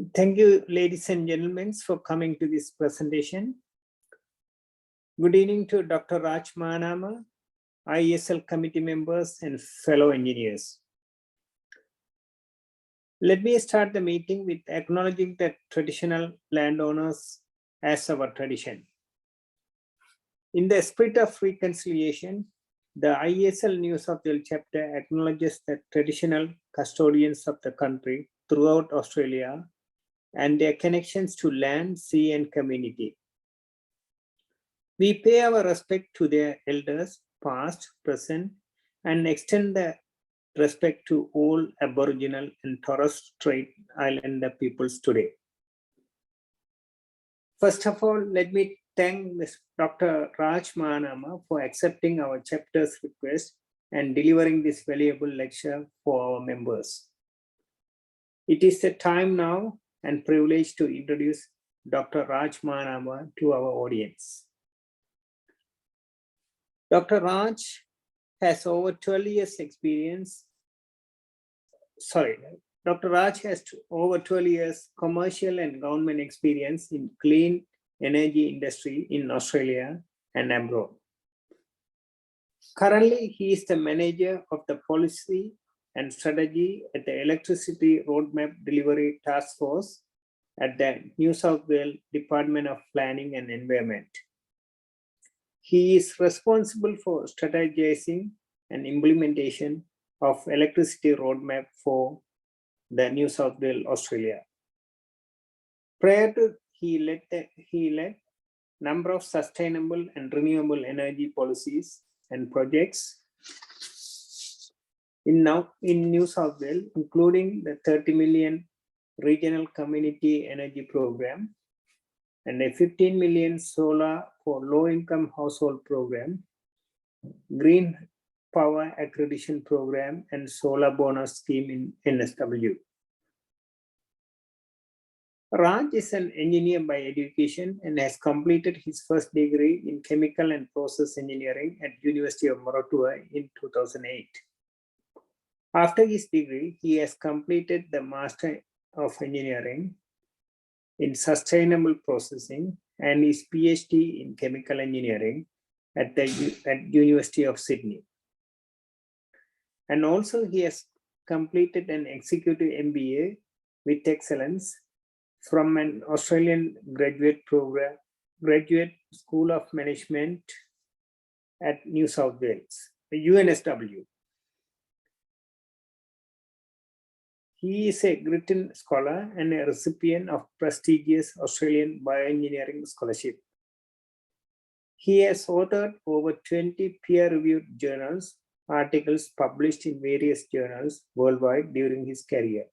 Thank you, ladies and gentlemen, for coming to this presentation. Good evening to Dr. Raj Manama, ISL committee members and fellow engineers. Let me start the meeting with acknowledging the traditional landowners as our tradition. In the spirit of reconciliation, the ISL New South Wales chapter acknowledges the traditional custodians of the country throughout Australia and their connections to land, sea, and community. We pay our respect to their elders, past, present, and extend the respect to all Aboriginal and Torres Strait Islander peoples today. First of all, let me thank Dr. Raj Manama for accepting our chapter's request and delivering this valuable lecture for our members. It is the time now and privilege to introduce Dr. Raj Manama to our audience. Dr. Raj has over 12 years experience. Dr. Raj has over 12 years commercial and government experience in clean energy industry in Australia and abroad. Currently, he is the manager of the policy and strategy at the Electricity Roadmap Delivery Task Force at the New South Wales Department of Planning and Environment. He is responsible for strategizing and implementation of electricity roadmap for the New South Wales, Australia. Prior to he led number of sustainable and renewable energy policies and projects in New South Wales, including the 30 million regional community energy program and a 15 million solar for low-income household program, green power accreditation program, and solar bonus scheme in NSW. Raj is an engineer by education and has completed his first degree in chemical and process engineering at University of Moratuwa in 2008. After his degree, he has completed the Master of Engineering in Sustainable Processing and his PhD in Chemical Engineering at University of Sydney. And also he has completed an Executive MBA with Excellence from an Australian graduate School of Management at New South Wales, UNSW. He is a Gritton Scholar and a recipient of prestigious Australian Bioengineering Scholarship. He has authored over 20 peer-reviewed journals, articles published in various journals worldwide during his career.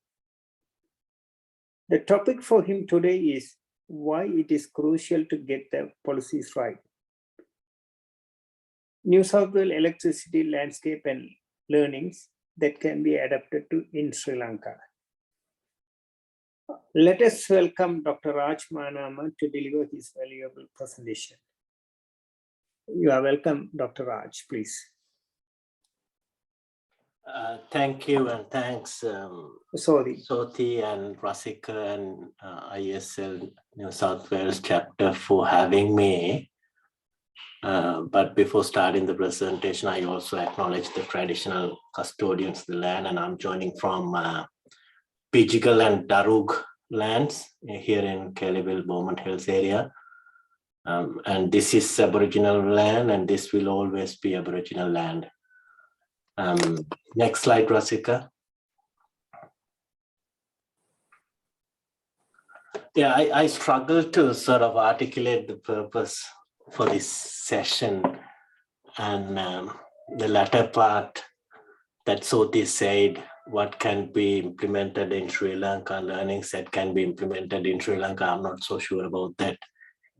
The topic for him today is why it is crucial to get the policies right. New South Wales electricity landscape and learnings that can be adapted to in Sri Lanka. Let us welcome Dr. Raj Manama to deliver his valuable presentation. You are welcome, Dr. Raj, please. Thank you, and thanks Soti and Rasika and ISL New South Wales chapter for having me. But before starting the presentation, I also acknowledge the traditional custodians of the land, and I'm joining from Pijigal and Darug lands here in Kellyville, Beaumont Hills area. And this is Aboriginal land, and this will always be Aboriginal land. Next slide, Rasika. Yeah, I struggle to sort of articulate the purpose for this session, and the latter part that Soti said, what can be implemented in Sri Lanka, learnings that can be implemented in Sri Lanka, I'm not so sure about that.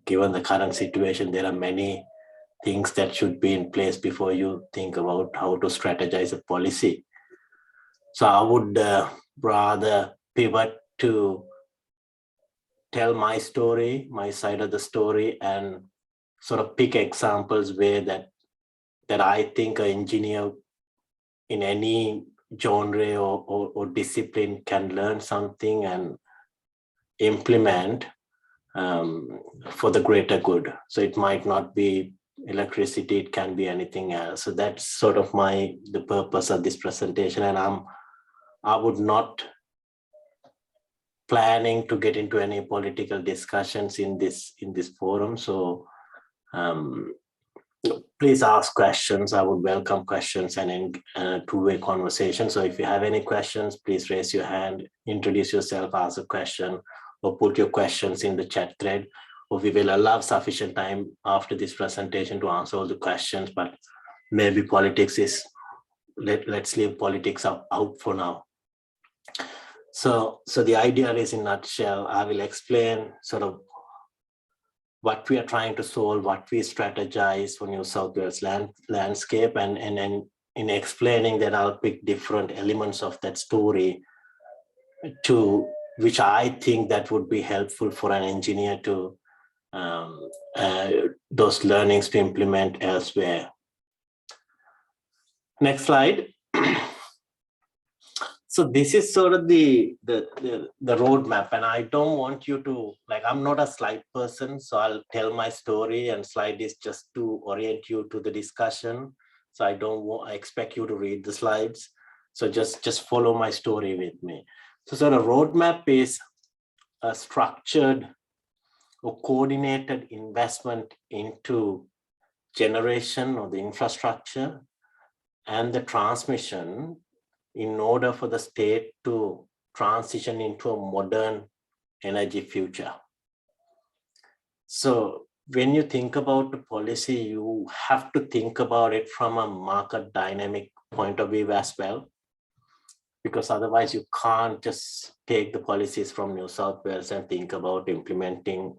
Given the current situation, there are many things that should be in place before you think about how to strategize a policy. So I would rather pivot to tell my story, my side of the story, and sort of pick examples where that I think an engineer in any genre or discipline can learn something, and implement for the greater good. So it might not be electricity, it can be anything else. So that's sort of the purpose of this presentation, and I would not planning to get into any political discussions in this forum. So please ask questions. I would welcome questions and two-way conversation. So if you have any questions, please raise your hand, introduce yourself, ask a question, or put your questions in the chat thread. Or we will allow sufficient time after this presentation to answer all the questions, but maybe politics is, let's leave politics out for now. So the idea is, in a nutshell, I will explain sort of what we are trying to solve, what we strategize for New South Wales landscape, and in explaining that, I'll pick different elements of that story to which I think that would be helpful for an engineer to those learnings to implement elsewhere. Next slide. So this is sort of the roadmap, and I don't want you to, like, I'm not a slide person, so I'll tell my story, and slide is just to orient you to the discussion. So I expect you to read the slides. So just follow my story with me. So sort of roadmap is a structured or coordinated investment into generation or the infrastructure and the transmission in order for the state to transition into a modern energy future. So when you think about the policy, you have to think about it from a market dynamic point of view as well, because otherwise you can't just take the policies from New South Wales and think about implementing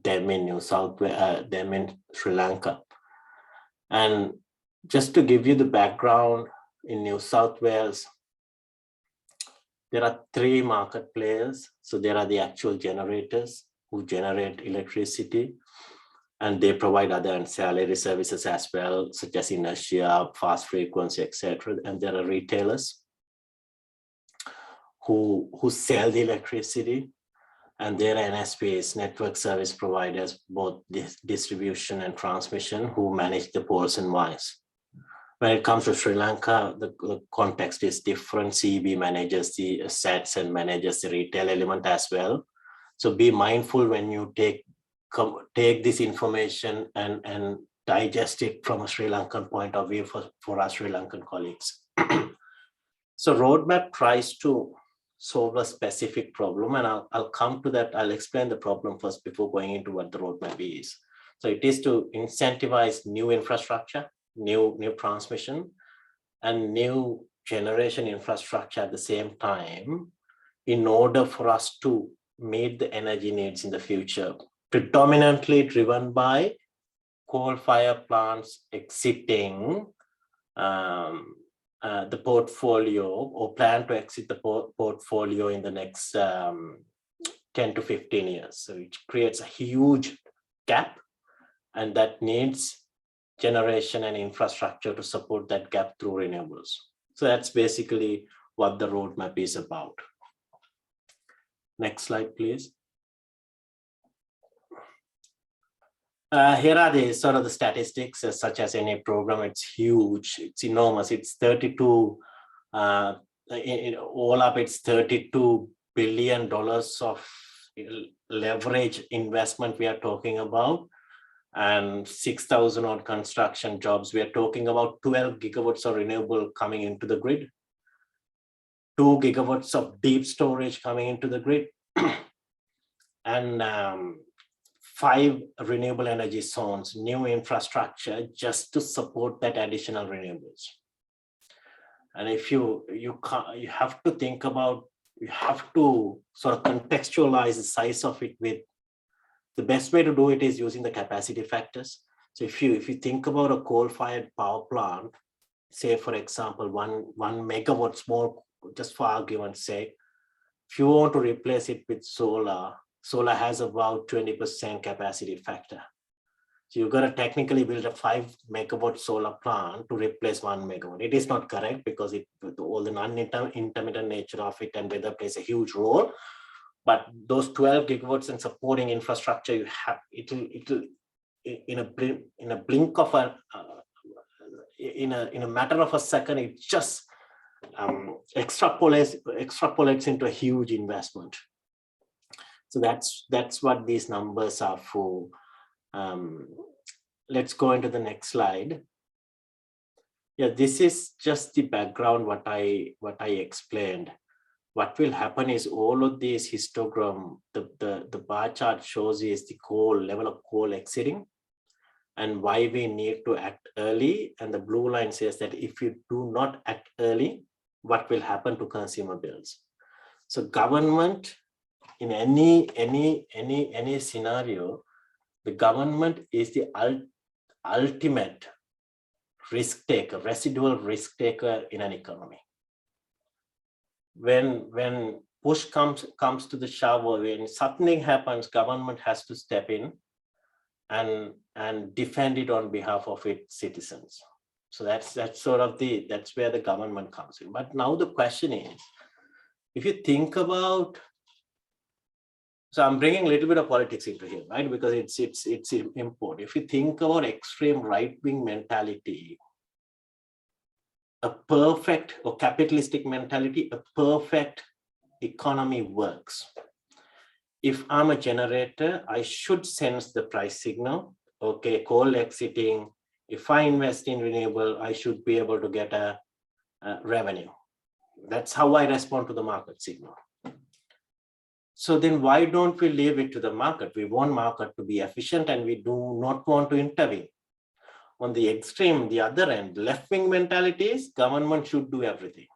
them in them in Sri Lanka. And just to give you the background, in New South Wales, there are 3 market players. So there are the actual generators who generate electricity, and they provide other ancillary services as well, such as inertia, fast frequency, etc. And there are retailers who sell the electricity, and there are NSPs, network service providers, both distribution and transmission, who manage the poles and wires. When it comes to Sri Lanka, the context is different. CEB manages the assets and manages the retail element as well. So be mindful when you take this information and digest it from a Sri Lankan point of view for our Sri Lankan colleagues. So roadmap tries to solve a specific problem, and I'll come to that. I'll explain the problem first before going into what the roadmap is. So it is to incentivize new infrastructure, new transmission, and new generation infrastructure at the same time, in order for us to meet the energy needs in the future, predominantly driven by coal-fired plants exiting the portfolio, or plan to exit the portfolio in the next 10 to 15 years. So it creates a huge gap, and that needs generation and infrastructure to support that gap through renewables. So that's basically what the roadmap is about. Next slide, please. Here are the sort of the statistics, such as any program. It's huge, it's enormous. It's 32, all up, it's $32 billion of leverage investment we are talking about, and 6,000 odd construction jobs. We are talking about 12 gigawatts of renewable coming into the grid, 2 gigawatts of deep storage coming into the grid, and 5 renewable energy zones, new infrastructure just to support that additional renewables. And if you have to think about, you have to sort of contextualize the size of it with, the best way to do it is using the capacity factors. So if you think about a coal-fired power plant, say for example, one megawatt small, just for argument's sake, if you want to replace it with solar has about 20% capacity factor. So you've got to technically build a 5 megawatt solar plant to replace 1 megawatt. It is not correct, because all the non-intermittent nature of it and weather plays a huge role. But those 12 gigawatts and supporting infrastructure, you have it'll in a blink of a in a matter of a second, it just extrapolates into a huge investment. So that's what these numbers are for. Let's go into the next slide. Yeah, this is just the background, what I explained. What will happen is all of these histogram, the bar chart shows is the coal level of coal exiting and why we need to act early. And the blue line says that if you do not act early, what will happen to consumer bills? So government, in any scenario, the government is the ultimate risk taker, residual risk taker in an economy. When push comes to the shove, when something happens, government has to step in and defend it on behalf of its citizens. So that's sort of that's where the government comes in. But now the question is, if you think about, so I'm bringing a little bit of politics into here, right? Because it's important. If you think about extreme right-wing mentality, a perfect or capitalistic mentality, a perfect economy works. If I'm a generator, I should sense the price signal. Okay, coal exiting. If I invest in renewable, I should be able to get a revenue. That's how I respond to the market signal. So then why don't we leave it to the market? We want market to be efficient and we do not want to intervene. On the extreme, the other end, left-wing mentality is government should do everything.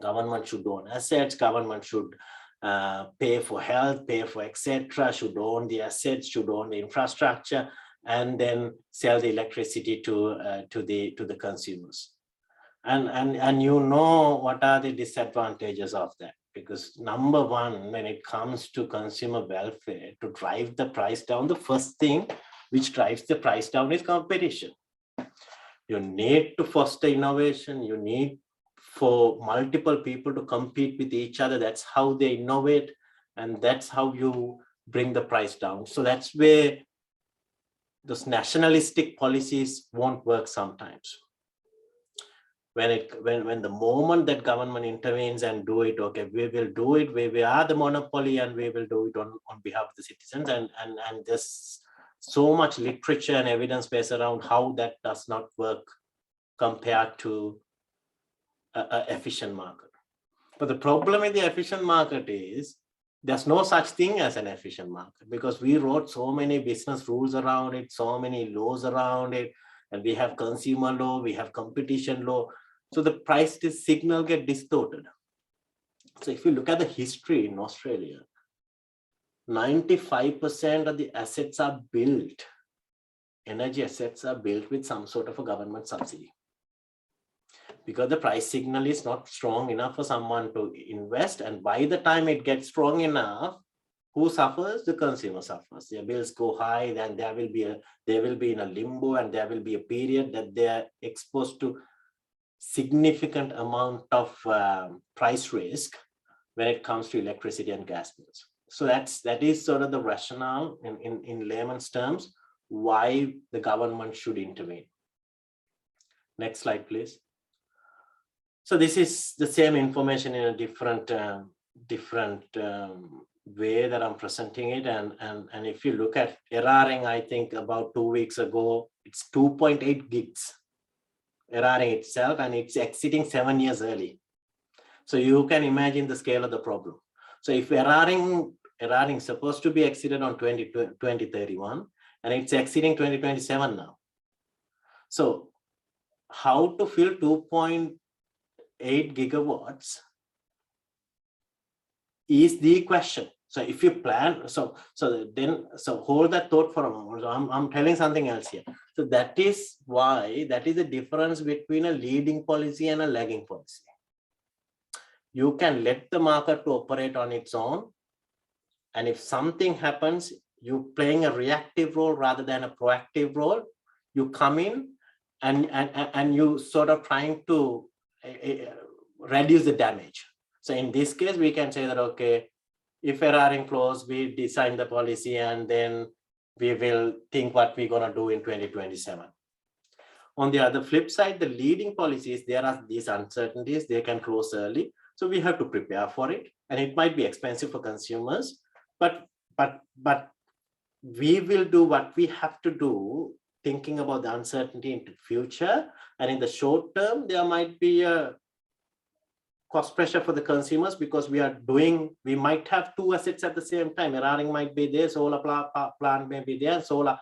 Government should own assets, government should pay for health, pay for etc., should own the assets, should own the infrastructure, and then sell the electricity to the consumers. And you know what are the disadvantages of that? Because number one, when it comes to consumer welfare, to drive the price down, the first thing which drives the price down is competition. You need to foster innovation. You need for multiple people to compete with each other. That's how they innovate, and that's how you bring the price down. So that's where those nationalistic policies won't work sometimes. When the moment that government intervenes and do it, okay, we will do it, we are the monopoly and we will do it on behalf of the citizens, and there's so much literature and evidence base around how that does not work compared to an efficient market. But the problem with the efficient market is there's no such thing as an efficient market, because we wrote so many business rules around it, so many laws around it, and we have consumer law, we have competition law. So the price signal get distorted. So if you look at the history in Australia, 95% of the assets are built, energy assets are built with some sort of a government subsidy. Because the price signal is not strong enough for someone to invest, and by the time it gets strong enough, who suffers? The consumer suffers. Their bills go high, then they will be in a limbo, and there will be a period that they are exposed to significant amount of price risk when it comes to electricity and gas bills. So that is sort of the rationale in layman's terms why the government should intervene. Next slide, please. So this is the same information in a different way that I'm presenting it. And if you look at Eraring, I think about 2 weeks ago, it's 2.8 gigs, Eraring itself, and it's exiting 7 years early. So you can imagine the scale of the problem. So if Eraring is supposed to be exited on 2031, and it's exiting 2027 now. So how to fill 2.8 gigawatts is the question. So if you plan, so hold that thought for a moment. So I'm telling something else here. So that is the difference between a leading policy and a lagging policy. You can let the market to operate on its own, and if something happens, you're playing a reactive role rather than a proactive role. You come in and you sort of trying to reduce the damage. So in this case, we can say that, okay, if we're adding clause, we design the policy and then we will think what we're going to do in 2027. On the other flip side, the leading policies, there are these uncertainties, they can close early. So we have to prepare for it. And it might be expensive for consumers, but we will do what we have to do, thinking about the uncertainty into future. And in the short term, there might be a cost pressure for the consumers because we might have two assets at the same time. Mirroring might be there, solar plant may be there, solar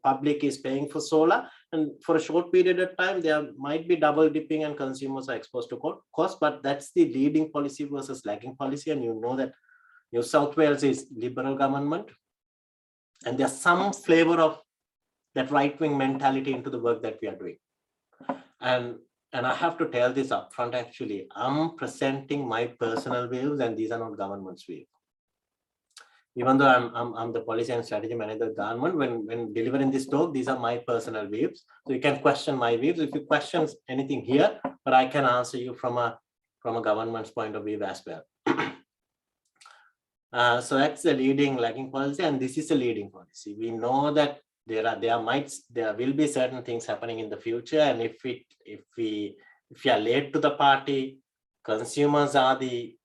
public is paying for solar. And for a short period of time, there might be double dipping and consumers are exposed to cost, but that's the leading policy versus lagging policy. And you know that New South Wales is Liberal government. And there's some flavor of that right-wing mentality into the work that we are doing. And I have to tell this upfront, actually, I'm presenting my personal views and these are not government's views. Even though I'm the policy and strategy manager of the government, when delivering this talk, these are my personal views. So you can question my views if you question anything here, but I can answer you from a government's point of view as well. So that's the leading lagging policy, and this is a leading policy. We know that there will be certain things happening in the future, and if we are late to the party, consumers are the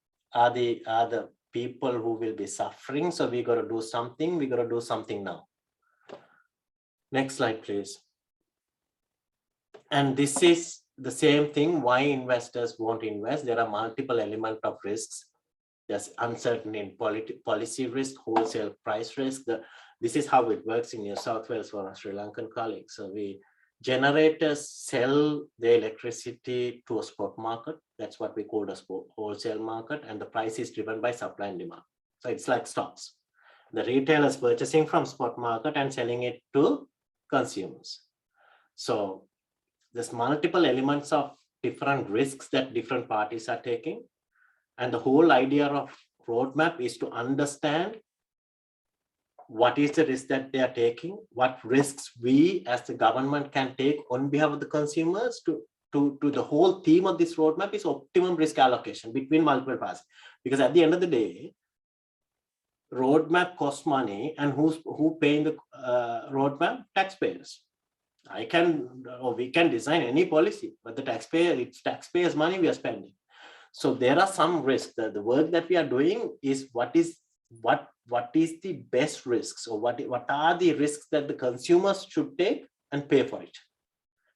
people who will be suffering. So we got to do something. We got to do something now. Next slide, please. And this is the same thing. Why investors won't invest? There are multiple elements of risks. There's uncertainty in policy risk, wholesale price risk. This is how it works in New South Wales for our Sri Lankan colleagues. So generators sell the electricity to a spot market. That's what we call a wholesale market. And the price is driven by supply and demand. So it's like stocks. The retailers purchasing from spot market and selling it to consumers. So there's multiple elements of different risks that different parties are taking. And the whole idea of roadmap is to understand what is the risk that they are taking, what risks we as the government can take on behalf of the consumers. To the whole theme of this roadmap is optimum risk allocation between multiple parties. Because at the end of the day, roadmap costs money, and who paying the roadmap? Taxpayers. We can design any policy, but it's taxpayers' money we are spending. So there are some risks. The work that we are doing is what is the best risks, or what are the risks that the consumers should take and pay for it.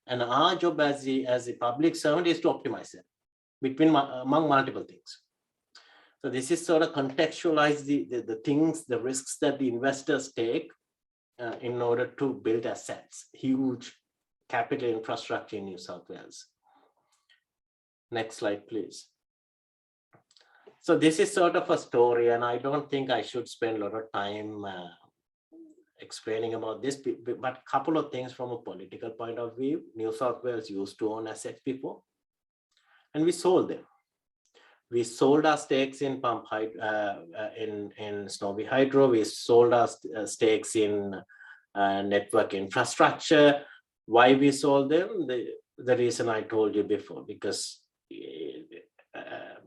And our job as a public servant is to optimize it among multiple things. So this is sort of contextualize the things, the risks that the investors take in order to build assets, huge capital infrastructure in New South Wales. Next slide, please. So this is sort of a story, and I don't think I should spend a lot of time explaining about this, but a couple of things from a political point of view. New South Wales used to own assets before, and we sold them. We sold our stakes in in Snowy Hydro. We sold our stakes in network infrastructure. Why we sold them? The reason I told you before, because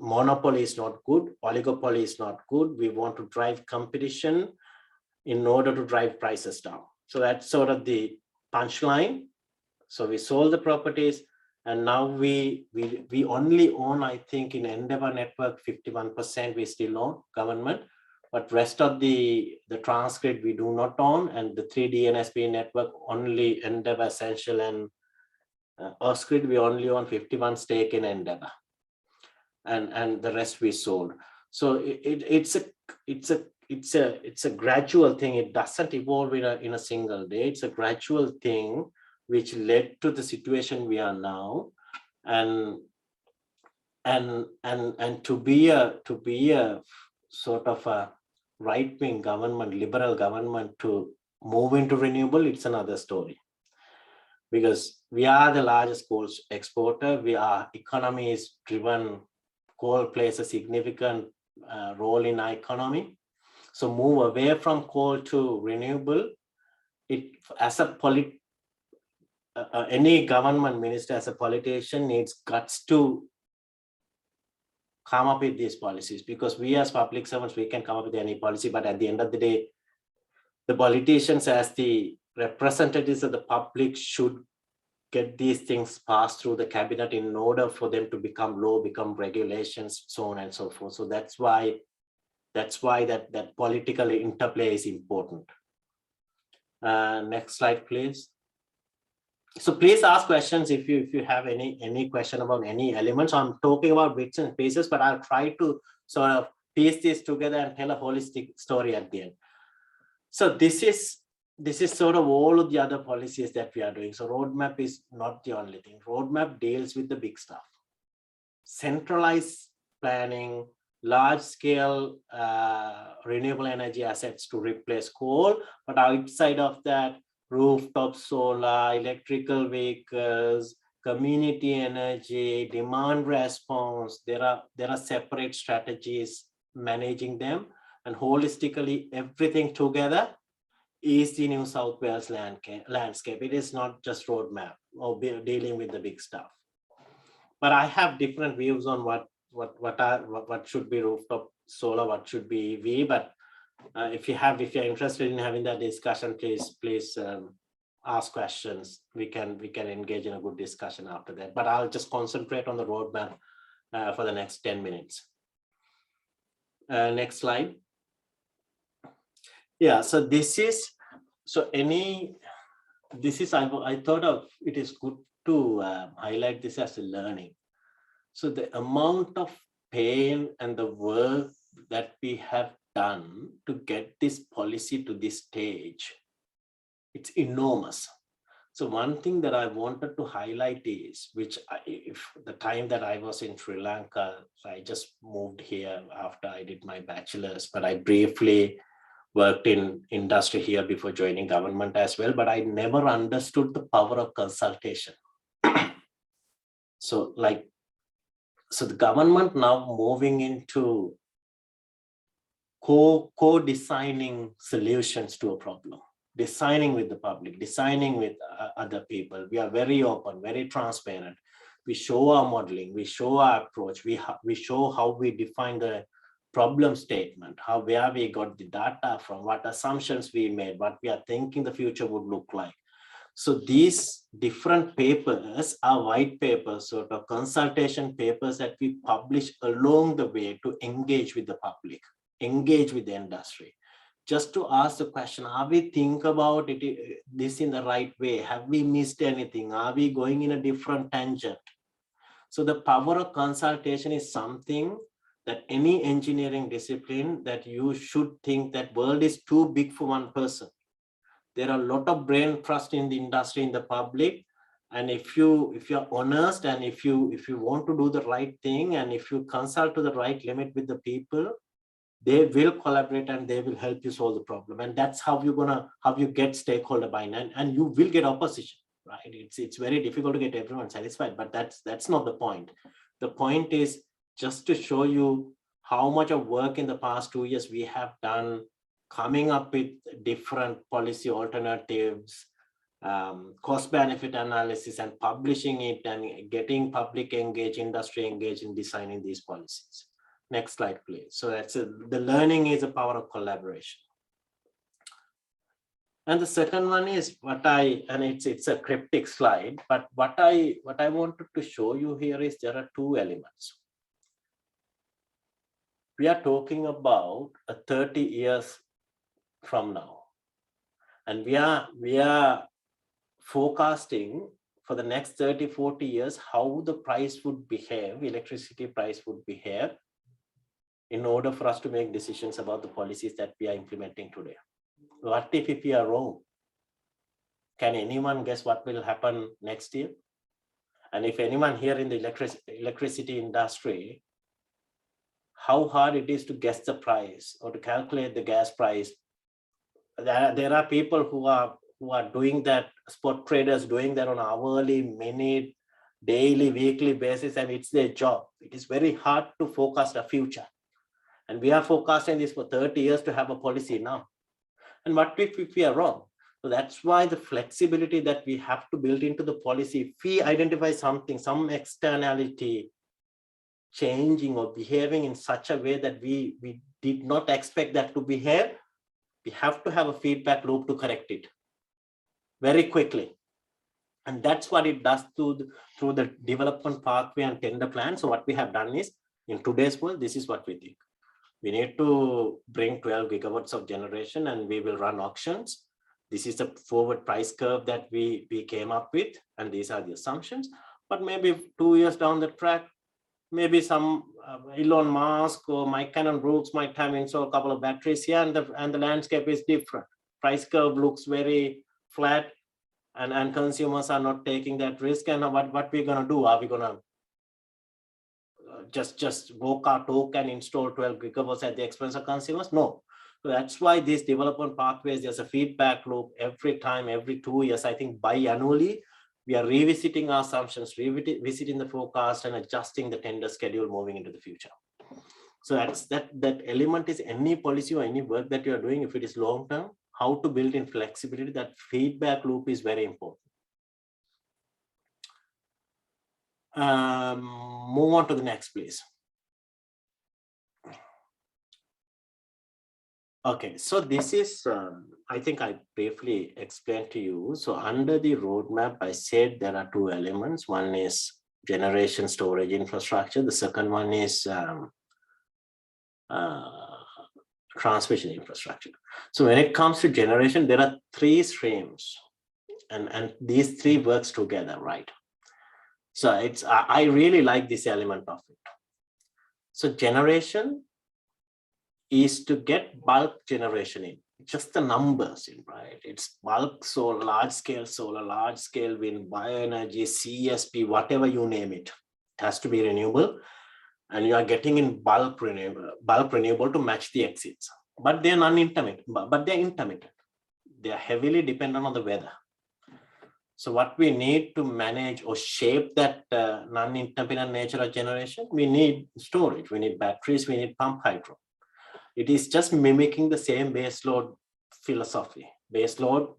monopoly is not good, oligopoly is not good. We want to drive competition in order to drive prices down. So that's sort of the punchline. So we sold the properties, and now we only own, I think, in Endeavour Network 51% we still own, government, but rest of the Transgrid we do not own, and the 3D NSB network only Endeavour Essential and Ausgrid we only own 51 stake in Endeavour. And the rest we sold. So it's a gradual thing. It doesn't evolve in a single day. It's a gradual thing which led to the situation we are now. And to be a sort of a right-wing government, liberal government, to move into renewable, it's another story. Because we are the largest coal exporter. Our economy is driven. Coal plays a significant role in our economy. So move away from coal to renewable. Any government minister, as a politician, needs guts to come up with these policies, because we as public servants, we can come up with any policy, but at the end of the day, the politicians as the representatives of the public should get these things passed through the cabinet in order for them to become law, become regulations, so on and so forth. So that's why that political interplay is important. Next slide, please. So please ask questions if you have any question about any elements. I'm talking about bits and pieces, but I'll try to sort of piece this together and tell a holistic story at the end. So this is sort of all of the other policies that we are doing. So roadmap is not the only thing. Roadmap deals with the big stuff. Centralized planning, large scale renewable energy assets to replace coal, but outside of that, rooftop solar, electrical vehicles, community energy, demand response, there are separate strategies managing them, and holistically everything together is the New South Wales landscape. It is not just roadmap or dealing with the big stuff. But I have different views on what should be rooftop solar, what should be EV. But if you're interested in having that discussion, please ask questions. We can engage in a good discussion after that. But I'll just concentrate on the roadmap for the next 10 minutes. Next slide. Yeah, so I thought of it is good to highlight this as a learning. So the amount of pain and the work that we have done to get this policy to this stage, it's enormous. So one thing that I wanted to highlight is, if the time that I was in Sri Lanka, I just moved here after I did my bachelor's, but I briefly worked in industry here before joining government as well, but I never understood the power of consultation. So the government now moving into co-designing solutions to a problem, designing with the public, designing with other people. We are very open, very transparent. We show our modeling, we show our approach, we show how we define the problem statement, where we got the data from, what assumptions we made, what we are thinking the future would look like. So these different papers are white papers, sort of consultation papers that we publish along the way to engage with the public, engage with the industry, just to ask the question, are we think about this in the right way? Have we missed anything? Are we going in a different tangent? So the power of consultation is something that any engineering discipline that you should think that world is too big for one person. There are a lot of brain trust in the industry, in the public. And if you're honest, and if you want to do the right thing, and if you consult to the right limit with the people, they will collaborate and they will help you solve the problem. And that's how you get stakeholder buy-in, and you will get opposition, right? It's very difficult to get everyone satisfied, but that's not the point. The point is just to show you how much of work in the past 2 years we have done, coming up with different policy alternatives, cost benefit analysis, and publishing it, and getting public engaged, industry engaged in designing these policies. Next slide, please. So the learning is the power of collaboration. And the second one is it's a cryptic slide, but what I wanted to show you here is there are two elements. We are talking about 30 years from now, and we are forecasting for the next 30-40 years how the price would behave, electricity price would behave, in order for us to make decisions about the policies that we are implementing today. What if we are wrong? Can anyone guess what will happen next year? And if anyone here in the electricity industry, how hard it is to guess the price or to calculate the gas price. There are people who are doing that, spot traders doing that on hourly, minute, daily, weekly basis, and it's their job. It is very hard to forecast a future. And we are forecasting this for 30 years to have a policy now. And what if we are wrong? So that's why the flexibility that we have to build into the policy, if we identify something, some externality changing or behaving in such a way that we did not expect that to behave, we have to have a feedback loop to correct it very quickly. And that's what it does through the development pathway and tender plan. So what we have done is, in today's world, this is what we think. We need to bring 12 gigawatts of generation and we will run auctions. This is the forward price curve that we came up with, and these are the assumptions. But maybe 2 years down the track, maybe some Elon Musk or Mike Cannon Brooks might have installed a couple of batteries here, and the landscape is different. Price curve looks very flat, and consumers are not taking that risk. And what we're going to do? Are we going to just walk our talk and install 12 gigawatts at the expense of consumers? No. So that's why these development pathways, there's a feedback loop every time, every 2 years. I think biannually, we are revisiting our assumptions, revisiting the forecast, and adjusting the tender schedule moving into the future. So that element is any policy or any work that you are doing, if it is long term, how to build in flexibility. That feedback loop is very important. Move on to the next, please. Okay, so this is, I think I briefly explained to you. So under the roadmap, I said there are two elements. One is generation storage infrastructure. The second one is transmission infrastructure. So when it comes to generation, there are three streams, and these three works together, right? So I really like this element of it. So generation is to get bulk generation in, just the numbers in, right? It's bulk solar, large scale wind, bioenergy, CSP, whatever you name it. It has to be renewable, and you are getting in bulk renewable to match the exits. But they're non-intermittent, but they're intermittent. They are heavily dependent on the weather. So what we need to manage or shape that non-intermittent nature of generation, we need storage, we need batteries, we need pump hydro. It is just mimicking the same base load philosophy. Base load,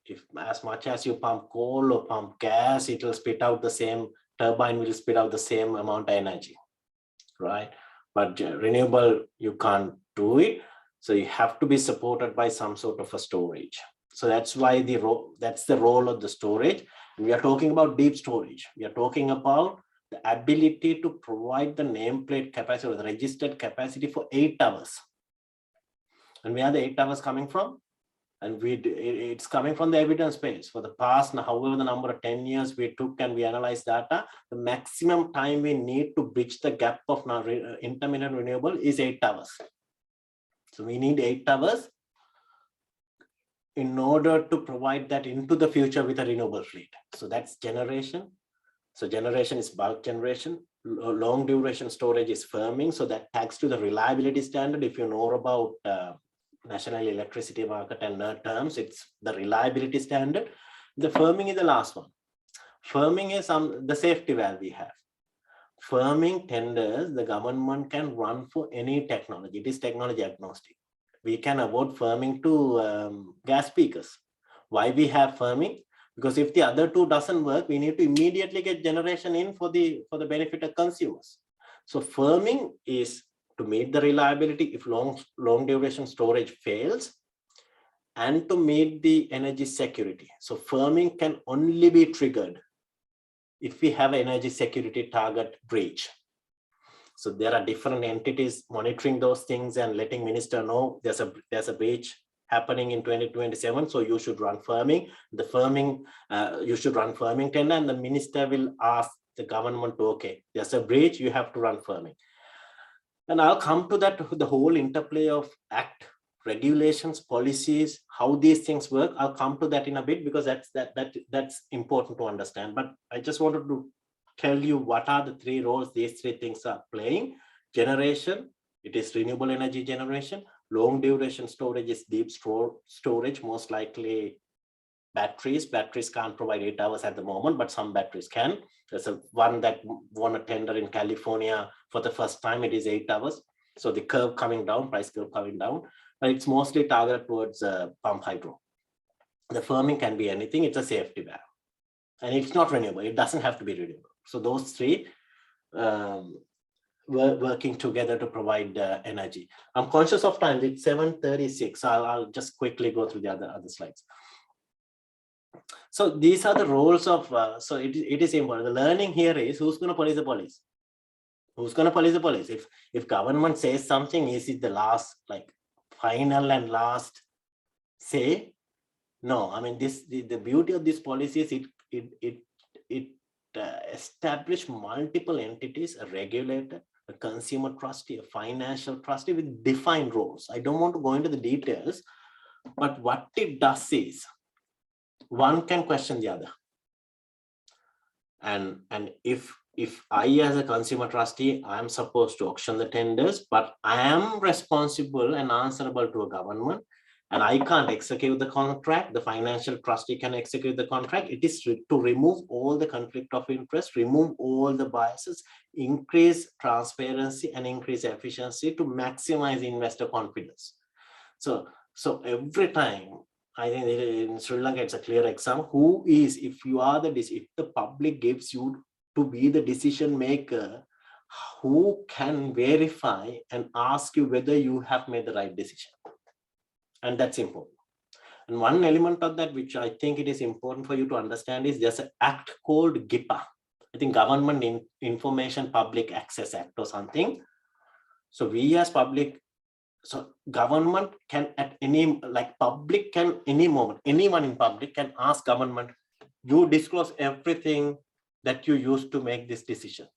if as much as you pump coal or pump gas, it will spit out the same, turbine will spit out the same amount of energy, right? But renewable, you can't do it. So you have to be supported by some sort of a storage. So that's why that's the role of the storage. We are talking about deep storage. We are talking about the ability to provide the nameplate capacity or the registered capacity for 8 hours. And where are the 8 hours coming from? And it's coming from the evidence base. For the past, however, the number of 10 years we took and we analyzed data, the maximum time we need to bridge the gap of intermittent renewable is 8 hours. So we need 8 hours in order to provide that into the future with a renewable fleet. So that's generation. So generation is bulk generation. Long duration storage is firming. So that tags to the reliability standard. If you know about National Electricity Market and NERD terms, it's the reliability standard. The firming is the last one. Firming is the safety valve we have. Firming tenders, the government can run for any technology. It is technology agnostic. We can avoid firming to gas peakers. Why we have firming? Because if the other two doesn't work, we need to immediately get generation in for the benefit of consumers. So firming is to meet the reliability if long duration storage fails, and to meet the energy security. So firming can only be triggered if we have energy security target breach. So there are different entities monitoring those things and letting minister know there's a breach happening in 2027. So you should run firming. The firming, you should run firming tender, and the minister will ask the government, okay, there's a breach, you have to run firming. And I'll come to that, the whole interplay of act, regulations, policies, how these things work. I'll come to that in a bit, because that's important to understand. But I just wanted to tell you what are the three roles these three things are playing. Generation, it is renewable energy generation. Long duration storage is deep storage, most likely batteries. Batteries can't provide 8 hours at the moment, but some batteries can. There's one that won a tender in California for the first time, it is 8 hours. So the curve coming down, price curve coming down, but it's mostly targeted towards pump hydro. The firming can be anything, it's a safety valve. And it's not renewable, it doesn't have to be renewable. So those three, working together to provide energy. I'm conscious of time. It's 7:36. I'll just quickly go through the other slides. So these are the roles of, so it is important. The learning here is who's going to police the police? Who's going to police the police? If government says something, is it the last, like final and last say? No, I mean, the beauty of this policy is it establish multiple entities, a regulator, a consumer trustee, a financial trustee with defined roles. I don't want to go into the details, but what it does is one can question the other. And if I, as a consumer trustee, I'm supposed to auction the tenders, but I am responsible and answerable to a government, and I can't execute the contract, the financial trustee can execute the contract. It is to remove all the conflict of interest, remove all the biases, increase transparency and increase efficiency to maximize investor confidence. So every time, I think in Sri Lanka, it's a clear example. Who is, if you are if the public gives you to be the decision maker, who can verify and ask you whether you have made the right decision? And that's important. And one element of that, which I think it is important for you to understand, is there's an act called GIPA. I think Government Information Public Access Act or something. So we as public, so government can at any, like public can any moment, anyone in public can ask government, you disclose everything that you used to make this decision.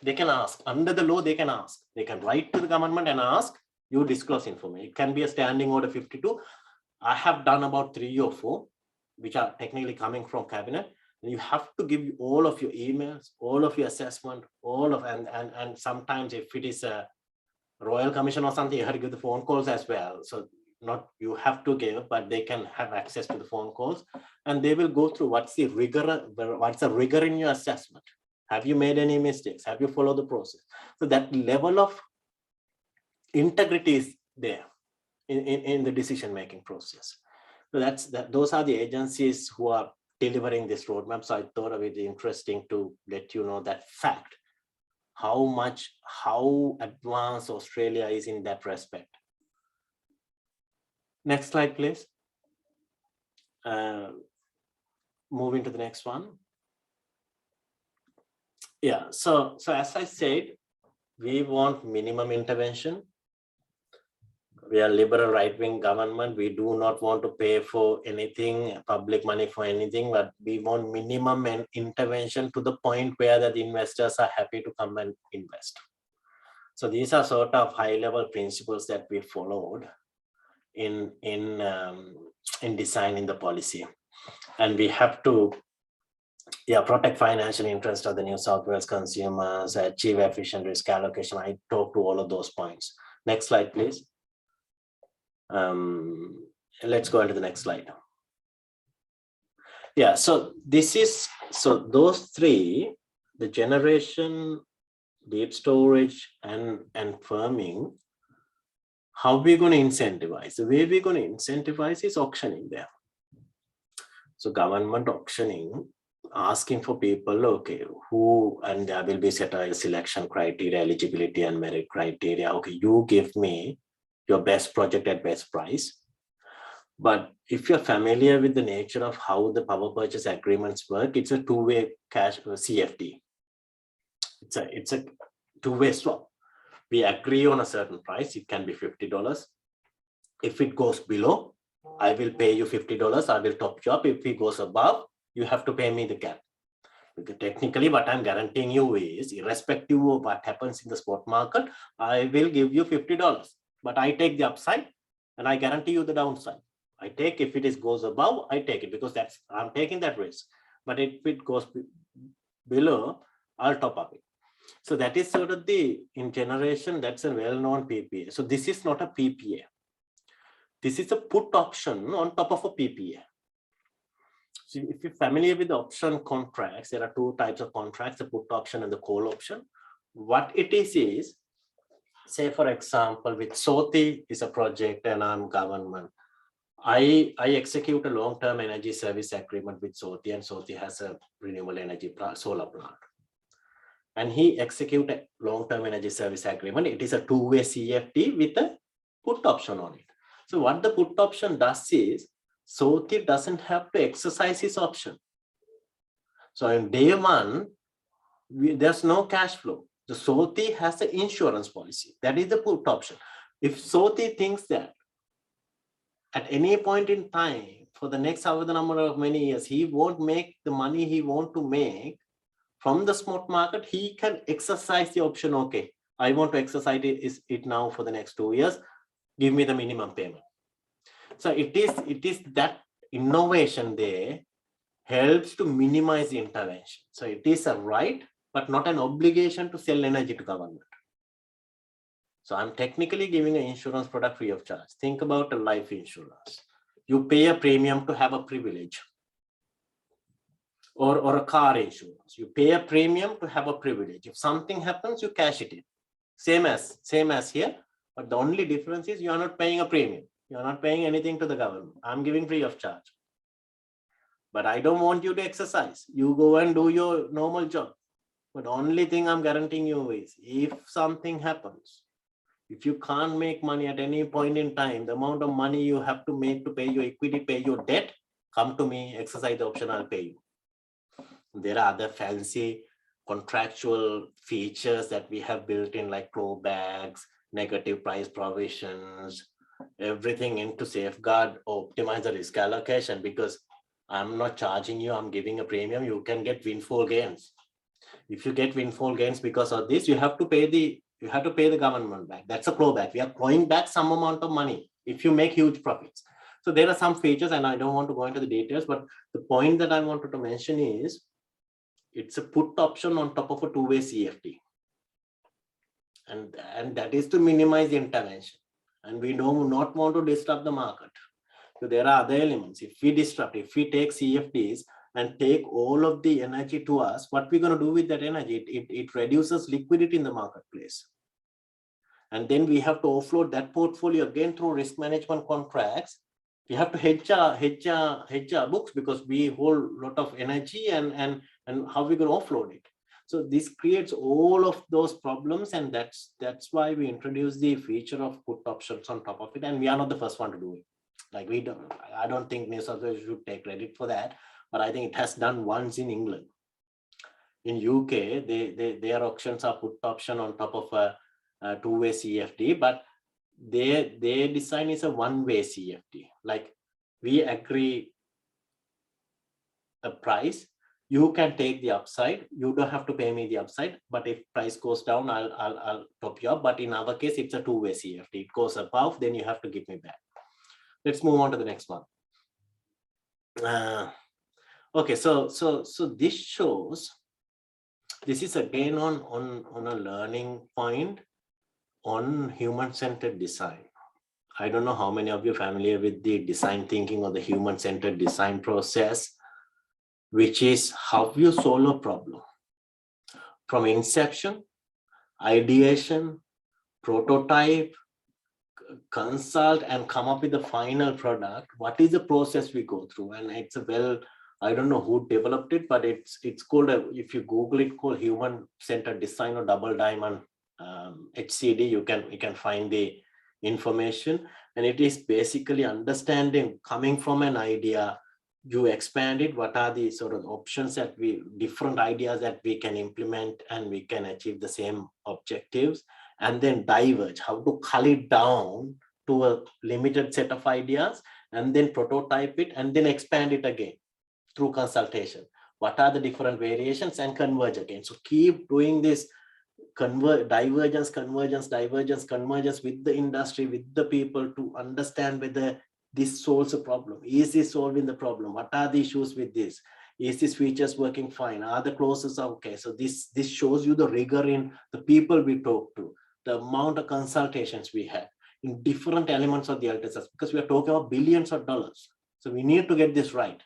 They can ask, under the law, they can ask. They can write to the government and ask, you disclose information. It can be a standing order 52. I have done about 3 or 4, which are technically coming from cabinet. And you have to give all of your emails, all of your assessment, all of, and sometimes if it is a Royal Commission or something, you have to give the phone calls as well. So not you have to give, but they can have access to the phone calls, and they will go through what's the rigor in your assessment. Have you made any mistakes? Have you followed the process? So that level of integrity is there in the decision-making process. So those are the agencies who are delivering this roadmap. So I thought it would be interesting to let you know that fact, how advanced Australia is in that respect. Next slide, please. Moving to the next one. Yeah, so as I said, we want minimum intervention. We are liberal right-wing government. We do not want to pay for anything, public money for anything, but we want minimum intervention to the point where the investors are happy to come and invest. So these are sort of high-level principles that we followed in designing the policy. And we have to protect financial interest of the New South Wales consumers, achieve efficient risk allocation. I talked to all of those points. Next slide, please. Let's go into the next slide. Yeah, so those three, the generation, deep storage, and firming, how we're going to incentivize? The way we're going to incentivize is auctioning there. So government auctioning, asking for people, okay, who, and there will be set a selection criteria, eligibility and merit criteria. Okay, you give me your best project at best price. But if you're familiar with the nature of how the power purchase agreements work, it's a two-way cash CFD. It's a two-way swap. We agree on a certain price. It can be $50. If it goes below, I will pay you $50. I will top you up. If it goes above, you have to pay me the gap. Because technically, what I'm guaranteeing you is, irrespective of what happens in the spot market, I will give you $50. But I take the upside and I guarantee you the downside. I take, if it goes above, I take it because I'm taking that risk. But if it goes below, I'll top up it. So that is sort of in generation, that's a well-known PPA. So this is not a PPA. This is a put option on top of a PPA. So if you're familiar with the option contracts, there are 2 types of contracts, the put option and the call option. What it is, say for example, with SOTI is a project and I'm government. I execute a long-term energy service agreement with SOTI, and SOTI has a renewable energy solar plant. and he executed long-term energy service agreement. It is a two-way CFD with a put option on it. So what the put option does is, Soti doesn't have to exercise his option. So in day one, there's no cash flow. The Soti has the insurance policy. That is the put option. If Soti thinks that at any point in time, for the next however number of many years, he won't make the money he want to make from the spot market, he can exercise the option. Okay, I want to exercise it now for the next 2 years. Give me the minimum payment. So it is that innovation there helps to minimize the intervention. So it is a right, but not an obligation to sell energy to government. So I'm technically giving an insurance product free of charge. Think about a life insurance. You pay a premium to have a privilege. Or a car insurance. You pay a premium to have a privilege. If something happens, you cash it in. Same as here, but the only difference is you are not paying a premium. You are not paying anything to the government. I'm giving free of charge. But I don't want you to exercise. You go and do your normal job. But the only thing I'm guaranteeing you is, if something happens, if you can't make money at any point in time, the amount of money you have to make to pay your equity, pay your debt, come to me, exercise the option, I'll pay you. There are other fancy contractual features that we have built in, like clawbacks, negative price provisions, everything in to safeguard or optimize the risk allocation, because I'm not charging you, I'm giving a premium. You can get windfall gains. If you get windfall gains because of this, you have to pay the government back. That's a clawback. We are clawing back some amount of money if you make huge profits. So there are some features, and I don't want to go into the details, but the point that I wanted to mention is, it's a put option on top of a two-way CFD. And that is to minimize the intervention. And we do not want to disrupt the market. So there are other elements. If we disrupt, if we take CFDs and take all of the energy to us, what we're going to do with that energy? It reduces liquidity in the marketplace. And then we have to offload that portfolio again through risk management contracts. We have to hedge our books, because we hold a lot of energy, and how we going to offload it. So this creates all of those problems, and that's why we introduced the feature of put options on top of it. And we are not the first one to do it. Like I don't think New South Wales should take credit for that, but I think it has done once in England. In UK, their auctions are put option on top of a two-way CFD, but their design is a one-way CFD. Like, we agree a price, you can take the upside, you don't have to pay me the upside, but if price goes down, I'll top you up. But in our case, it's a two-way CFD. It goes above, then you have to give me back. Let's move on to the next one. Okay, so this shows, this is again on a learning point on human-centered design. I don't know how many of you are familiar with the design thinking or the human-centered design process, which is how you solve a problem. From inception, ideation, prototype, consult, and come up with the final product. What is the process we go through? And it's I don't know who developed it, but it's called, if you Google it, called human-centered design or double diamond HCD, you can find the information. And it is basically understanding, coming from an idea, you expand it, what are the sort of options that different ideas that we can implement and we can achieve the same objectives, and then diverge, how to cull it down to a limited set of ideas, and then prototype it, and then expand it again through consultation. What are the different variations, and converge again. So keep doing this divergence, convergence, divergence, convergence with the industry, with the people, to understand whether this solves a problem. Is this solving the problem? What are the issues with this? Is this features working fine? Are the clauses okay? So this shows you the rigor in the people we talk to, the amount of consultations we had in different elements of the LTSS, because we are talking about billions of dollars. So we need to get this right.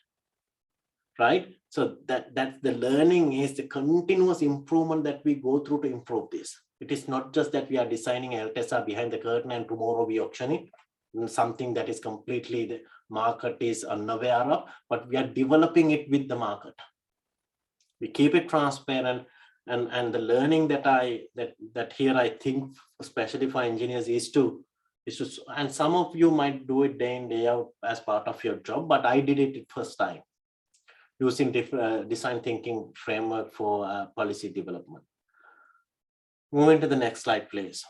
So that's the learning, is the continuous improvement that we go through to improve this. It is not just that we are designing LTSR behind the curtain and tomorrow we auction it, something that is completely the market is unaware of, but we are developing it with the market. We keep it transparent, And the learning that here I think, especially for engineers, is to, and some of you might do it day in, day out as part of your job, but I did it first time using design thinking framework for policy development. Moving to the next slide, please.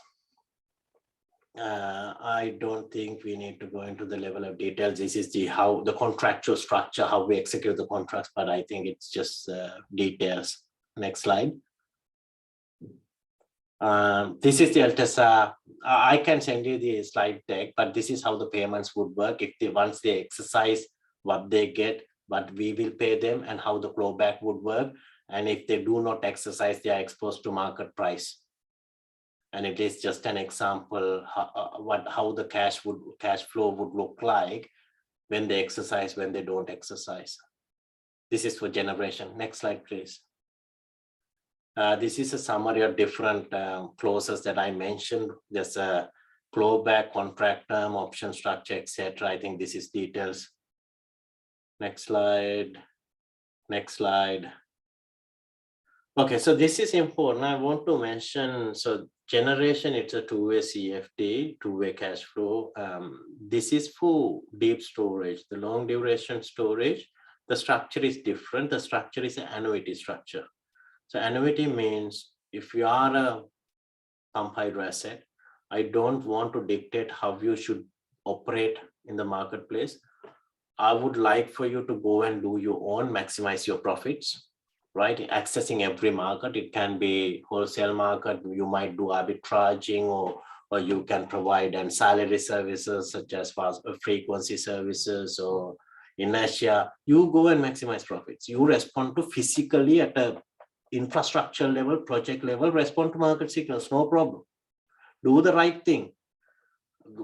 I don't think we need to go into the level of details. This is how the contractual structure, how we execute the contracts, but I think it's just details. Next slide. This is the LTSA. I can send you the slide deck, but this is how the payments would work. If once they exercise what they get, what we will pay them, and how the clawback would work. And if they do not exercise, they are exposed to market price. And it is just an example how the cash flow would look like when they exercise, when they don't exercise. This is for generation. Next slide, please. This is a summary of different clauses that I mentioned. There's a clawback, contract term, option structure, etc. I think this is details. Next slide. Next slide. Okay, so this is important. I want to mention, so generation, it's a two-way CFD, two-way cash flow. This is for deep storage. The long duration storage, the structure is different. The structure is an annuity structure. So annuity means if you are a pump hydro asset, I don't want to dictate how you should operate in the marketplace. I would like for you to go and do your own, maximize your profits, right? Accessing every market. It can be wholesale market. You might do arbitraging, or you can provide ancillary services such as fast frequency services or inertia. You go and maximize profits. You respond to physically at a infrastructure level, project level, respond to market signals, no problem. Do the right thing.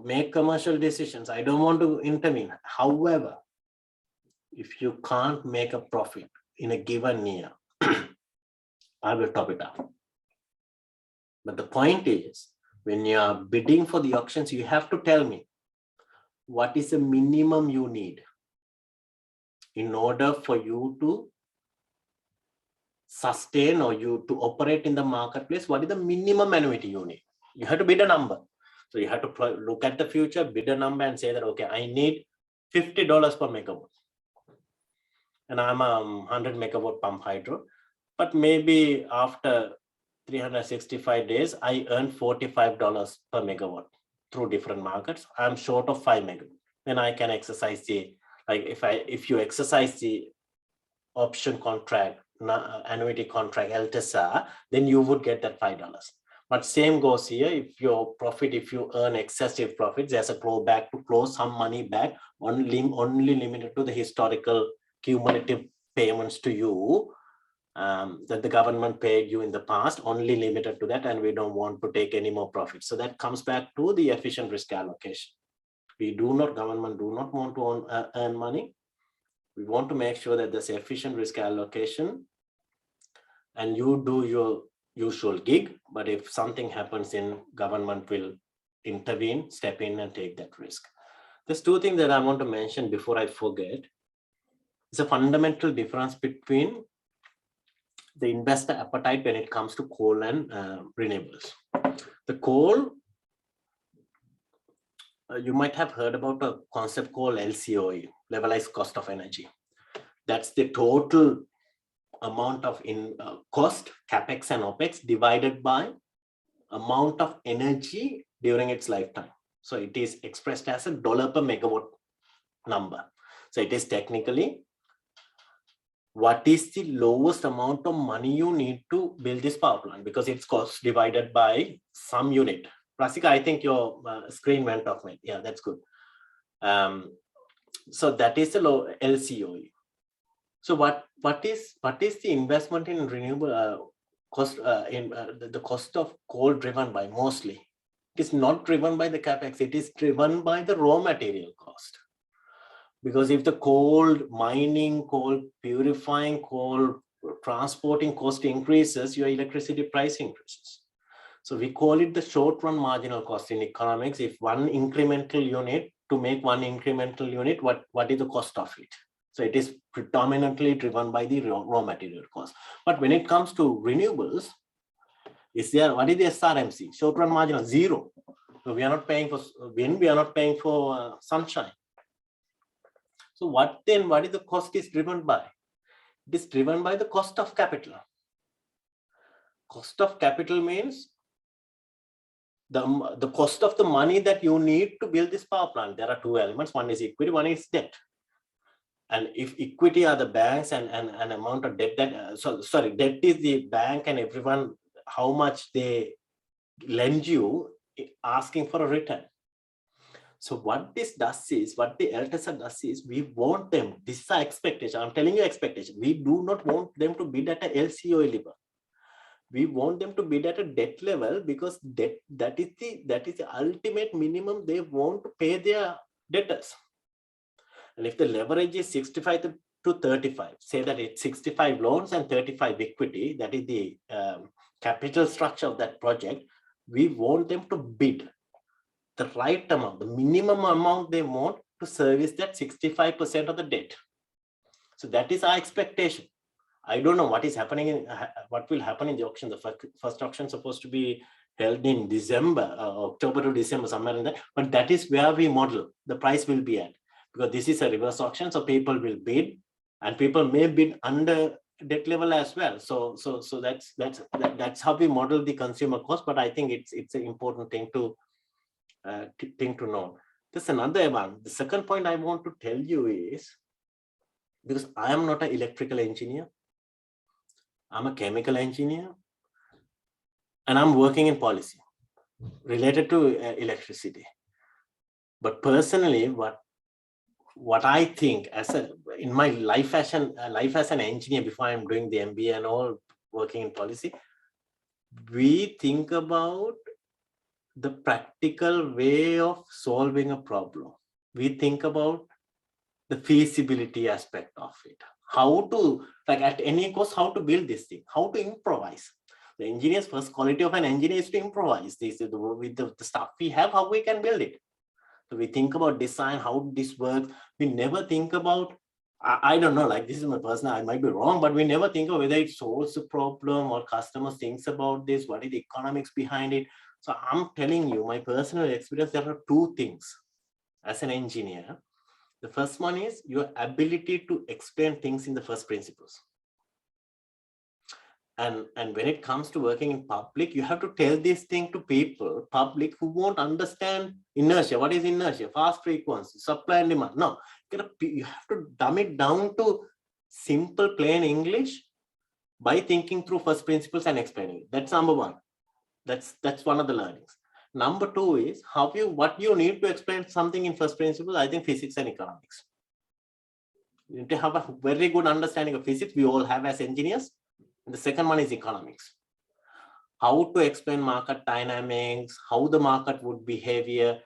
Make commercial decisions. I don't want to intervene. However, if you can't make a profit in a given year, I will top it up. But the point is, when you are bidding for the auctions, you have to tell me what is the minimum you need in order for you to sustain or you to operate in the marketplace. What is the minimum annuity you need? You have to bid a number. So you have to look at the future, bid a number and say that, okay, I need $50 per megawatt. And I'm a 100 megawatt pump hydro, but maybe after 365 days, I earn $45 per megawatt through different markets. I'm short of 5 megawatts. Then I can exercise the, like if you exercise the option contract, annuity contract, LTSA, then you would get that $5. But same goes here. If your profit, if you earn excessive profits, there's a clawback to claw some money back, only limited to the historical cumulative payments to you that the government paid you in the past, only limited to that, and we don't want to take any more profits. So that comes back to the efficient risk allocation. Government do not want to earn money. We want to make sure that there's efficient risk allocation and you do your usual gig, but if something happens, in government will intervene, step in and take that risk. There's two things that I want to mention before I forget. It's a fundamental difference between the investor appetite when it comes to coal and renewables. The coal, you might have heard about a concept called LCOE, levelized cost of energy. That's the total amount of cost, capex and opex, divided by amount of energy during its lifetime. So it is expressed as $1 per megawatt number. So it is technically what is the lowest amount of money you need to build this power plant, because it's cost divided by some unit. Rasika, I think your screen went off, mate. Yeah, that's good. So that is the low LCOE. So what is the investment in renewable cost the cost of coal driven by? Mostly it is not driven by the capex, it is driven by the raw material cost. Because if the coal mining, coal purifying, coal transporting cost increases, your electricity price increases. So we call it the short run marginal cost in economics. If one incremental unit, to make one incremental unit, what is the cost of it? So it is predominantly driven by the raw material cost. But when it comes to renewables, what is the SRMC? Short run margin of 0. So we are not paying for wind, we are not paying for sunshine. So what is the cost is driven by? It is driven by the cost of capital. Cost of capital means the cost of the money that you need to build this power plant. There are two elements. One is equity, one is debt. And if equity are the banks and an amount of debt that, debt is the bank and everyone, how much they lend you, asking for a return. So what this does is, what the LTSA does is, we want them, this is our expectation, I'm telling you expectation, we do not want them to bid at a LCOE level. We want them to bid at a debt level, because debt, that is the ultimate minimum they want to pay their debtors. And if the leverage is 65 to 35, say that it's 65 loans and 35 equity, that is the capital structure of that project, we want them to bid the right amount, the minimum amount they want to service that 65% of the debt. So that is our expectation. I don't know what is happening what will happen in the auction. The first auction is supposed to be held in December, October to December, somewhere in there. But that is where we model the price will be at, because this is a reverse auction, so people will bid, and people may bid under debt level as well. So that's how we model the consumer cost. But I think it's an important thing to know. There's another one. The second point I want to tell you is, because I am not an electrical engineer, I'm a chemical engineer, and I'm working in policy related to electricity. But personally, what I think in my life as an engineer, before I'm doing the MBA and all, working in policy, we think about the practical way of solving a problem. We think about the feasibility aspect of it. How to, like at any cost, how to build this thing, how to improvise. The engineer's first quality of an engineer is to improvise. This is with the stuff we have, how we can build it. So we think about design, how this works. We never think about, I don't know, like this is my personal, I might be wrong, but we never think of whether it solves a problem or customers thinks about this, what is the economics behind it. So I'm telling you, my personal experience, there are two things as an engineer. The first one is your ability to explain things in the first principles. And when it comes to working in public, you have to tell this thing to people, public, who won't understand inertia. What is inertia? Fast frequency, supply and demand. No, you have to dumb it down to simple, plain English by thinking through first principles and explaining it. That's number one. That's one of the learnings. Number two is what you need to explain something in first principles. I think physics and economics. You need to have a very good understanding of physics. We all have as engineers. And the second one is economics. How to explain market dynamics, how the market would behave,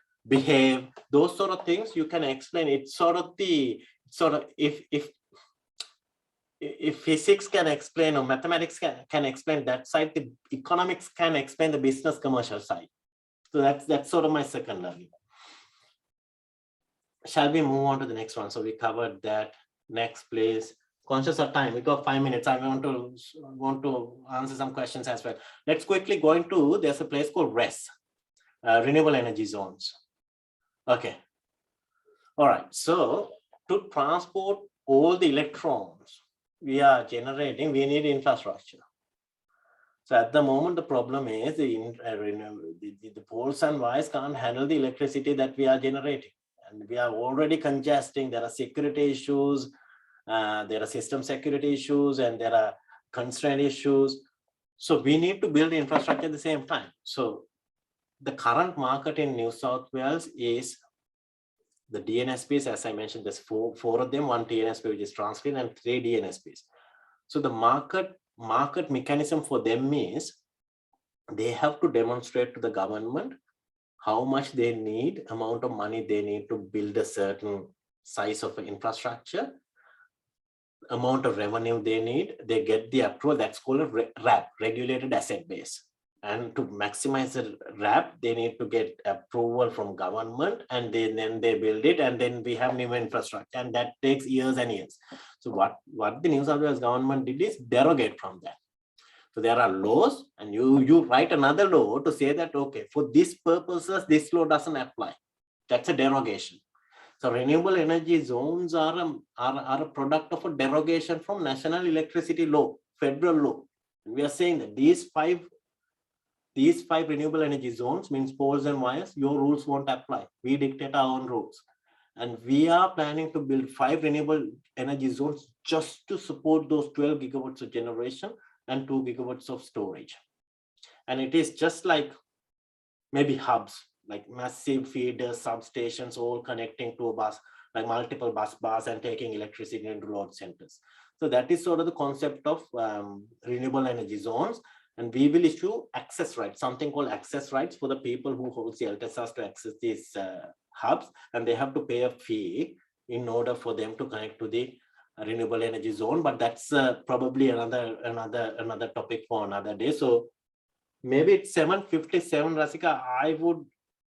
those sort of things you can explain. It's if physics can explain or mathematics can explain that side, the economics can explain the business commercial side. So that's sort of my second learning. Shall we move on to the next one? So we covered that. Next, please. Conscious of time, we got 5 minutes. I want to answer some questions as well. Let's quickly go into, there's a place called RES, Renewable Energy Zones. Okay. All right. So to transport all the electrons we are generating, we need infrastructure. So at the moment, the problem is the poles and wires can't handle the electricity that we are generating. And we are already congesting. There are security issues. There are system security issues, and there are constraint issues. So we need to build infrastructure at the same time. So the current market in New South Wales is the DNSPs. As I mentioned, there's four of them, one DNSP which is transferred and 3 DNSPs. So the market mechanism for them is they have to demonstrate to the government how much they need, amount of money they need to build a certain size of infrastructure, amount of revenue they need, they get the approval. That's called a RAB, regulated asset base. And to maximize the RAP, they need to get approval from government, and then they build it, and then we have new infrastructure, and that takes years and years. So what the New South Wales government did is derogate from that. So there are laws, and you write another law to say that, okay, for these purposes, this law doesn't apply. That's a derogation. So renewable energy zones are a product of a derogation from national electricity law, federal law. And we are saying that these five renewable energy zones means poles and wires, your rules won't apply. We dictate our own rules. And we are planning to build 5 renewable energy zones just to support those 12 gigawatts of generation and 2 gigawatts of storage. And it is just like maybe hubs, like massive feeders, substations, all connecting to a bus, like multiple bus bars and taking electricity into load centers. So that is sort of the concept of renewable energy zones. And we will issue access rights, something called access rights for the people who hold the LTSAs to access these hubs, and they have to pay a fee in order for them to connect to the renewable energy zone. But that's probably another topic for another day. So maybe it's 7:57, Rasika.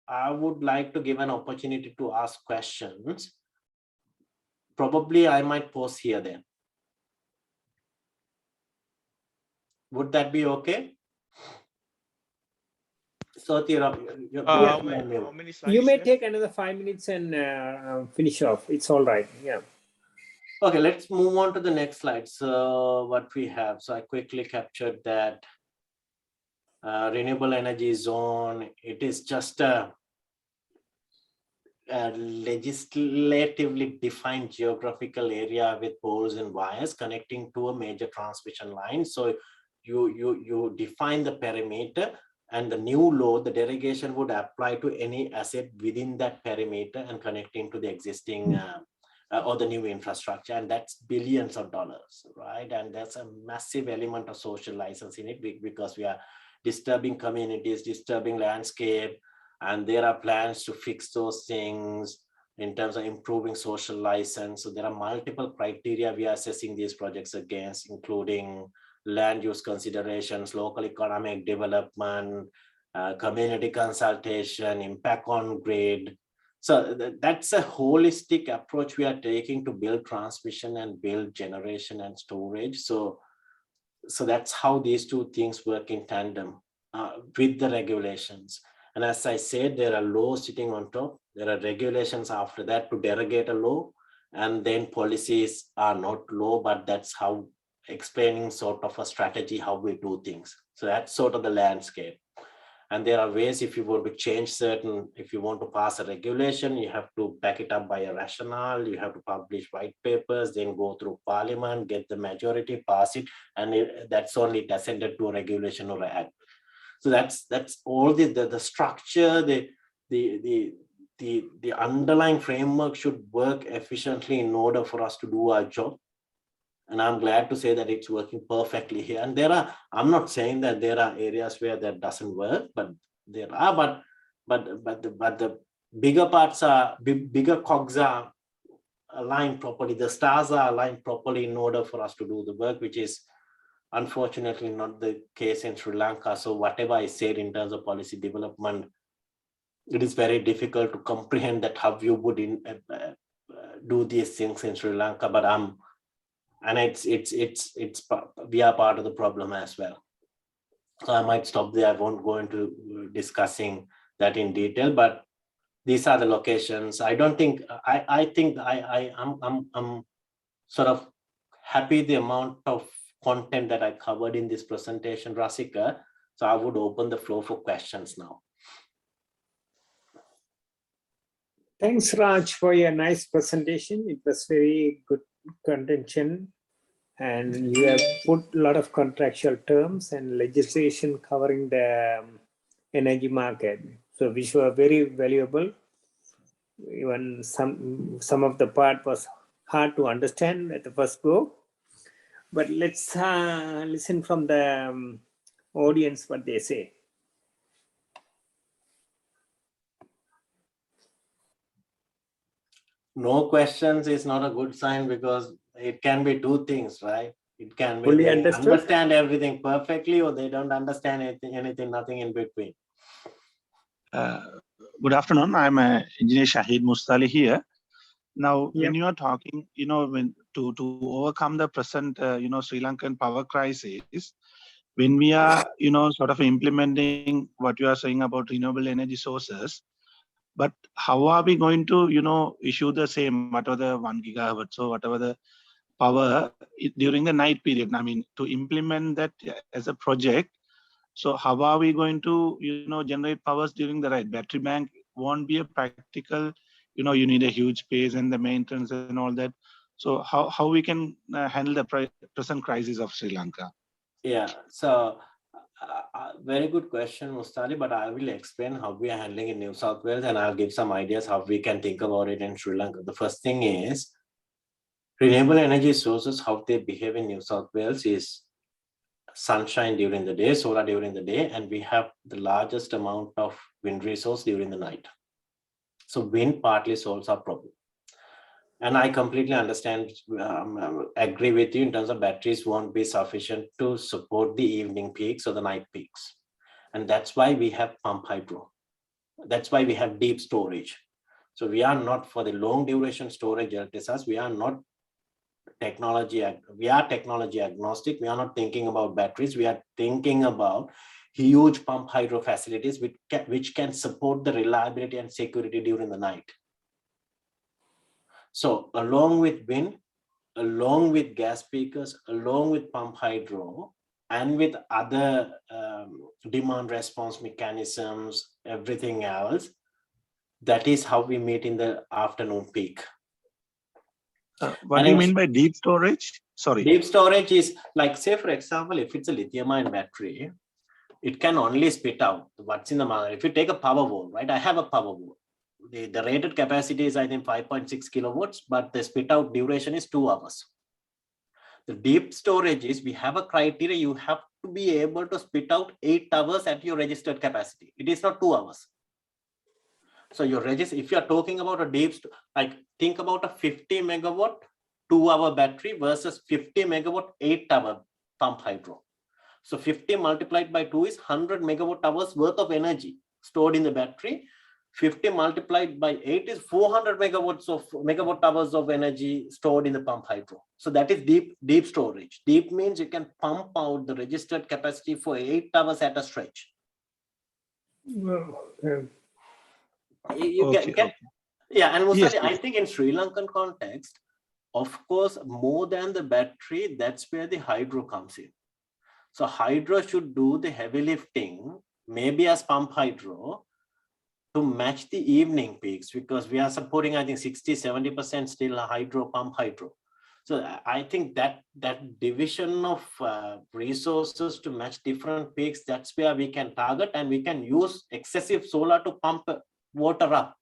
I would like to give an opportunity to ask questions. Probably I might pause here then. Would that be okay? So how many slides you may left? take another 5 minutes and finish off. It's all right. Yeah. Okay, let's move on to the next slide. So what we have, so I quickly captured that renewable energy zone. It is just a legislatively defined geographical area with poles and wires connecting to a major transmission line. So you define the perimeter, and the new law, the derogation would apply to any asset within that perimeter and connecting to the existing or the new infrastructure, and that's billions of dollars, right? And that's a massive element of social license in it, because we are disturbing communities, disturbing landscape, and there are plans to fix those things in terms of improving social license. So there are multiple criteria we are assessing these projects against, including land use considerations, local economic development, community consultation, impact on grid. So that's a holistic approach we are taking to build transmission and build generation and storage. So that's how these two things work in tandem with the regulations. And as I said, there are laws sitting on top. There are regulations after that to derogate a law. And then policies are not law, but that's how explaining sort of a strategy, how we do things. So that's sort of the landscape. And there are ways, if you want to change if you want to pass a regulation, you have to back it up by a rationale, you have to publish white papers, then go through parliament, get the majority, pass it, and that's only ascended to a regulation or an act. So that's all the structure, the underlying framework should work efficiently in order for us to do our job. And I'm glad to say that it's working perfectly here. And I'm not saying that there are areas where that doesn't work, but there are, but the bigger parts are, bigger cogs are aligned properly. The stars are aligned properly in order for us to do the work, which is unfortunately not the case in Sri Lanka. So whatever I said in terms of policy development, it is very difficult to comprehend that how you would do these things in Sri Lanka. But and we are part of the problem as well. So I might stop there. I won't go into discussing that in detail, but these are the locations. I don't think I'm sort of happy the amount of content that I covered in this presentation, Rasika. So I would open the floor for questions now. Thanks, Raj, for your nice presentation. It was very good contention, and you have put a lot of contractual terms and legislation covering the energy market, so which were very valuable. Even some of the part was hard to understand at the first go, but let's listen from the audience what they say. No questions is not a good sign, because it can be two things, right? It can be Fully they understood? understand everything perfectly, or they don't understand anything, nothing in between. Good afternoon. I'm Engineer Shahid Mustali here. Now, Yep. when you are talking, when to overcome the present, Sri Lankan power crisis, when we are, sort of implementing what you are saying about renewable energy sources, but how are we going to, issue the same, whatever the 1 gigahertz or whatever the power during the night period? I mean, to implement that as a project. So how are we going to, generate powers during the night? Battery bank won't be a practical, you need a huge space and the maintenance and all that. So how we can handle the present crisis of Sri Lanka? Yeah, so very good question, Mustali, but I will explain how we are handling in New South Wales, and I'll give some ideas how we can think about it in Sri Lanka. The first thing is renewable energy sources, how they behave in New South Wales is sunshine during the day, solar during the day, and we have the largest amount of wind resource during the night. So wind partly solves our problem. And I completely understand, agree with you in terms of batteries won't be sufficient to support the evening peaks or the night peaks. And that's why we have pump hydro. That's why we have deep storage. So we are not for the long duration storage LTSAs, we are not technology, we are technology agnostic. We are not thinking about batteries. We are thinking about huge pump hydro facilities which can support the reliability and security during the night. So along with wind, along with gas peakers, along with pump hydro, and with other demand response mechanisms, everything else, that is how we meet in the afternoon peak. What do you mean by deep storage? Sorry. Deep storage is like, say, for example, if it's a lithium-ion battery, it can only spit out what's in the market. If you take a power wall, right? I have a power wall. The rated capacity is, I think, 5.6 kilowatts, but the spit out duration is 2 hours. The deep storage is, we have a criteria, you have to be able to spit out 8 hours at your registered capacity. It is not 2 hours. So your if you're talking about a deep, like think about a 50 megawatt 2-hour battery versus 50 megawatt 8-hour pump hydro. So 50 multiplied by 2 is 100 megawatt hours worth of energy stored in the battery. 50 multiplied by 8 is 400 megawatt hours of energy stored in the pump hydro. So that is deep storage. Deep means you can pump out the registered capacity for 8 hours at a stretch. Yeah, and Musali, yes, I think in Sri Lankan context, of course, more than the battery, that's where the hydro comes in. So hydro should do the heavy lifting, maybe as pump hydro, to match the evening peaks, because we are supporting, I think, 60-70% still a hydro, pump hydro. So I think that division of resources to match different peaks, that's where we can target, and we can use excessive solar to pump water up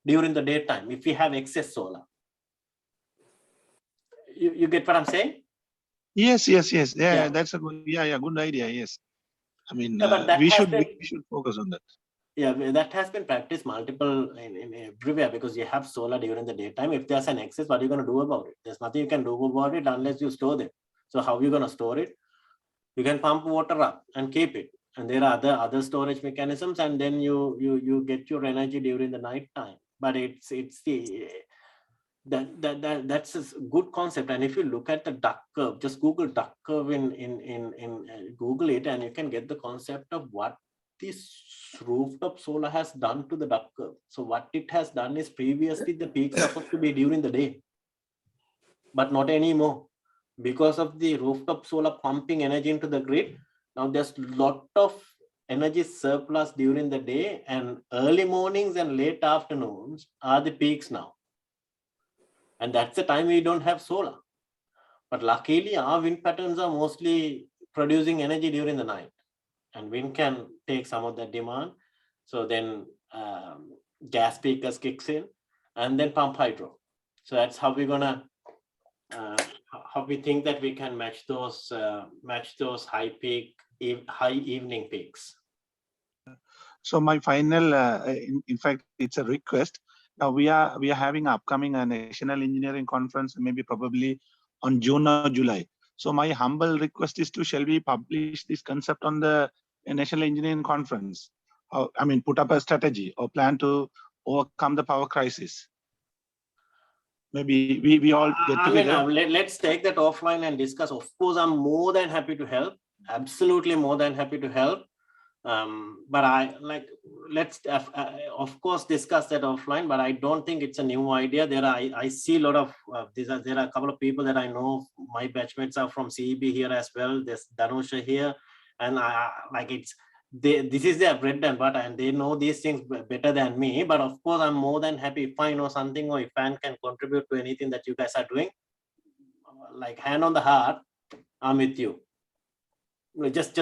during the daytime if we have excess solar. You get what I'm saying? Yes. Yeah. That's a good, good idea. Yes. I mean, we should focus on that. Yeah, that has been practiced multiple in everywhere, because you have solar during the daytime. If there's an excess, what are you going to do about it? There's nothing you can do about it unless you store them. So how are you going to store it? You can pump water up and keep it. And there are other storage mechanisms, and then you get your energy during the night time. But that's a good concept. And if you look at the duck curve, just Google duck curve in Google it, and you can get the concept of what this rooftop solar has done to the duck curve. So what it has done is, previously the peak supposed to be during the day, but not anymore, because of the rooftop solar pumping energy into the grid. Now there's a lot of energy surplus during the day, and early mornings and late afternoons are the peaks now. And that's the time we don't have solar. But luckily, our wind patterns are mostly producing energy during the night, and wind can take some of that demand. So then gas peakers kicks in, and then pump hydro. So that's how we're gonna, how we think that we can match those high evening peaks. So my final, in fact, it's a request. Now we are having upcoming a national engineering conference, maybe probably on June or July. So my humble request is to, shall we publish this concept on the National Engineering Conference? Put up a strategy or plan to overcome the power crisis. Maybe we all get together. Let's take that offline and discuss. Of course, I'm more than happy to help. Absolutely more than happy to help. But let's of course discuss that offline, but I don't think it's a new idea. I see a lot of there are a couple of people that I know. My batchmates are from CEB here as well. There's Danusha here, and this is their bread and butter, and they know these things better than me. But of course, I'm more than happy if I know something or if I can contribute to anything that you guys are doing. Like, hand on the heart, I'm with you. Just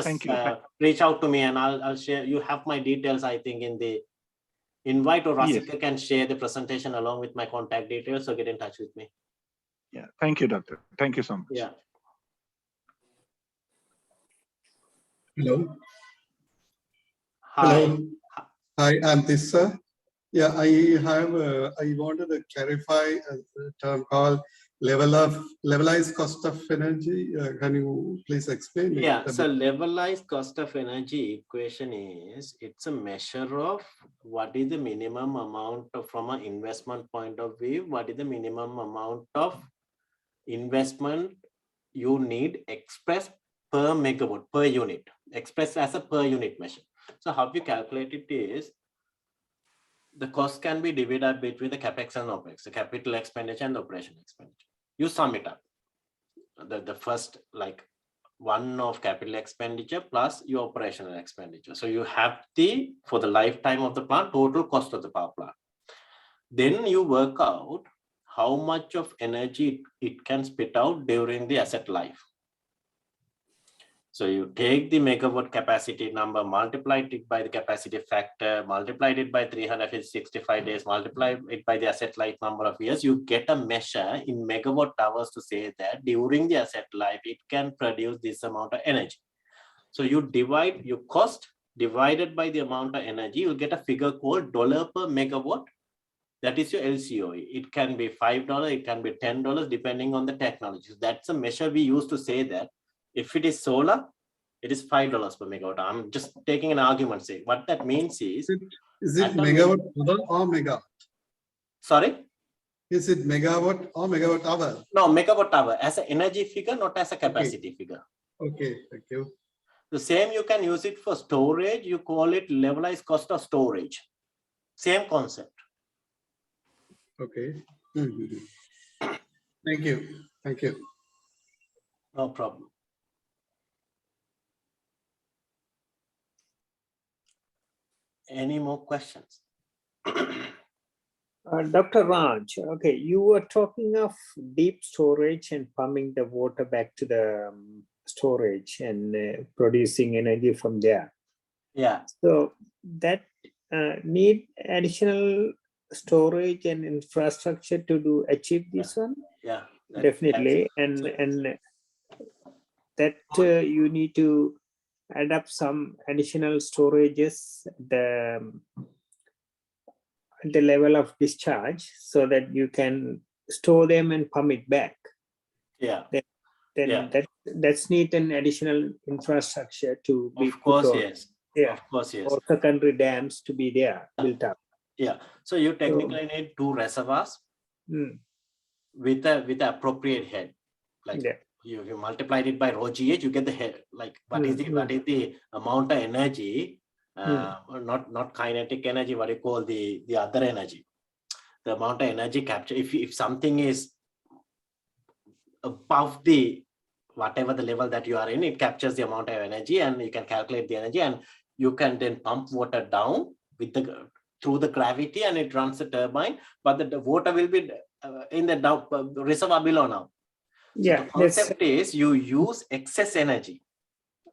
reach out to me and I'll share. You have my details, I think, in the invite, or Rasika can share the presentation along with my contact details. So get in touch with me. Yeah, thank you, Doctor. Thank you so much. Yeah. Hello. Hi. Hello. Hi, I'm Tissa. Yeah, I wanted to clarify a term called levelized cost of energy. Can you please explain? Yeah, so levelized cost of energy equation it's a measure of what is the minimum amount from an investment point of view, what is the minimum amount of investment you need expressed per megawatt, per unit, expressed as a per unit measure. So how you calculate it is, the cost can be divided between the capex and opex, the capital expenditure and the operational expenditure. You sum it up. The first one of capital expenditure plus your operational expenditure. So you have for the lifetime of the plant, total cost of the power plant. Then you work out how much of energy it can spit out during the asset life. So you take the megawatt capacity number, multiply it by the capacity factor, multiply it by 365 days, multiply it by the asset life number of years, you get a measure in megawatt hours to say that during the asset life, it can produce this amount of energy. So you divide your cost divided by the amount of energy, you'll get a figure called dollar per megawatt. That is your LCOE. It can be $5, it can be $10, depending on the technology. So that's a measure we use to say that if it is solar, it is $5 per megawatt. I'm just taking an argument sake. What that means is it megawatt hour or megawatt? Sorry? Is it megawatt or megawatt hour? No, megawatt hour as an energy figure, not as a capacity figure. Okay, thank you. The same you can use it for storage. You call it levelized cost of storage. Same concept. Okay. Thank you. Thank you. No problem. Any more questions? Dr. Raj, okay, you were talking of deep storage and pumping the water back to the storage and producing energy from there. Yeah. So that need additional storage and infrastructure to achieve this one? Yeah. Definitely. And that you need to add up some additional storages at the level of discharge so that you can store them and pump it back. Yeah. Then that's need an additional infrastructure to be of course, put on. yes. Yeah. Of course, yes. Or secondary dams to be there, built up. Yeah. So you technically need 2 reservoirs with the appropriate head. Like you multiplied it by rho GH, you get the head. Like what is the amount of energy, not kinetic energy, what you call the other energy. The amount of energy capture. If something is above the whatever the level that you are in, it captures the amount of energy, and you can calculate the energy, and you can then pump water down with through the gravity, and it runs the turbine, but the water will be in the reservoir below now. So the concept is you use excess energy.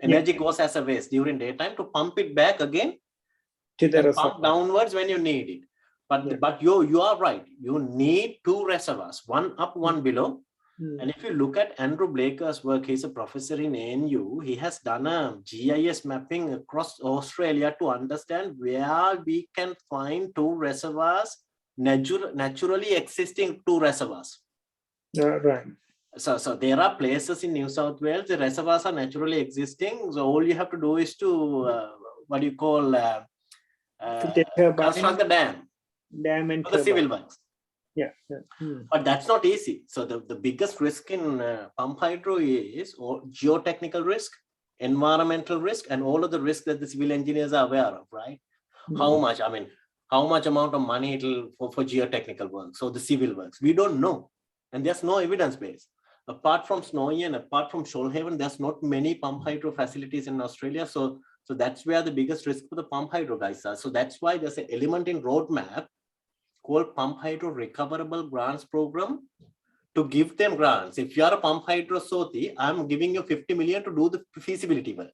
Energy goes as a waste during daytime to pump it back again to the reservoir. Pump downwards when you need it. But you are right. You need 2 reservoirs, one up, one below. And if you look at Andrew Blaker's work, he's a professor in ANU. He has done a GIS mapping across Australia to understand where we can find 2 reservoirs, naturally existing 2 reservoirs. Right. So there are places in New South Wales, the reservoirs are naturally existing. So all you have to do is to, what do you call, construct the dam and for the civil works. Yeah. But that's not easy. So the biggest risk in pump hydro is geotechnical risk, environmental risk, and all of the risks that the civil engineers are aware of, right? How much, I mean, how much amount of money it'll for geotechnical work, so the civil works, we don't know. And there's no evidence base. Apart from Snowy and apart from Shoalhaven, there's not many pump hydro facilities in Australia. So that's where the biggest risk for the pump hydro guys are. So that's why there's an element in roadmap called Pump Hydro Recoverable Grants Program to give them grants. If you are a pump hydro SOTI, I'm giving you 50 million to do the feasibility work.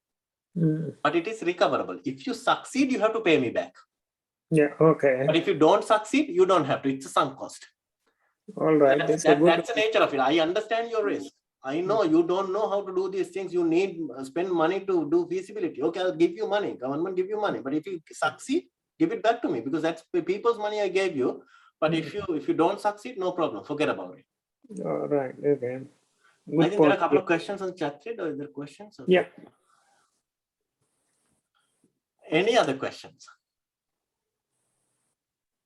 But it is recoverable. If you succeed, you have to pay me back. Yeah, okay. But if you don't succeed, you don't have to. It's a sunk cost. All right. That's the nature of it. I understand your risk. I know you don't know how to do these things. You need spend money to do feasibility. Okay, I'll give you money. Government give you money. But if you succeed, give it back to me, because that's people's money I gave you. But if you don't succeed, no problem. Forget about it. All right. Okay. Good I think there are a couple of questions on chat thread. Or are there questions? Yeah. Any other questions?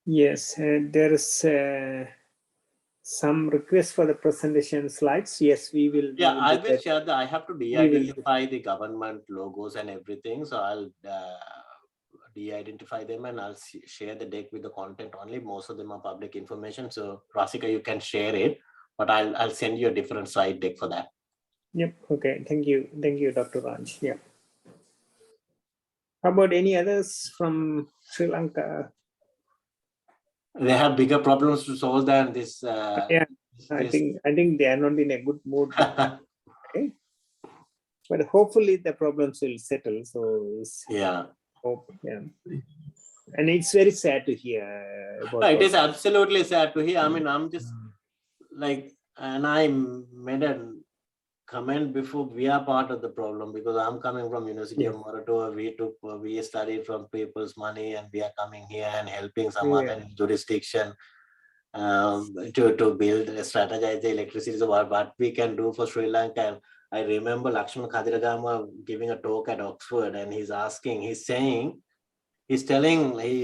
Yes, there is some request for the presentation slides. Yes, we will. Yeah, I will share the. I have to de-identify the government logos and everything. So I'll de-identify them and I'll share the deck with the content only. Most of them are public information. So Rasika, you can share it, but I'll send you a different slide deck for that. Yep. Okay. Thank you. Thank you, Dr. Raj. Yeah. How about any others from Sri Lanka? They have bigger problems to solve than this. Yeah, I think they are not in a good mood. Okay. But hopefully the problems will settle. So yeah. Hope. Yeah. And it's very sad to hear about. It is absolutely sad to hear. I mean, I'm just like, and I made a comment before, we are part of the problem because I'm coming from University of Moratuwa. We studied from people's money and we are coming here and helping some other jurisdiction to build, strategize the electricity. So what we can do for Sri Lanka. And I remember Lakshman Khadiragama giving a talk at Oxford and he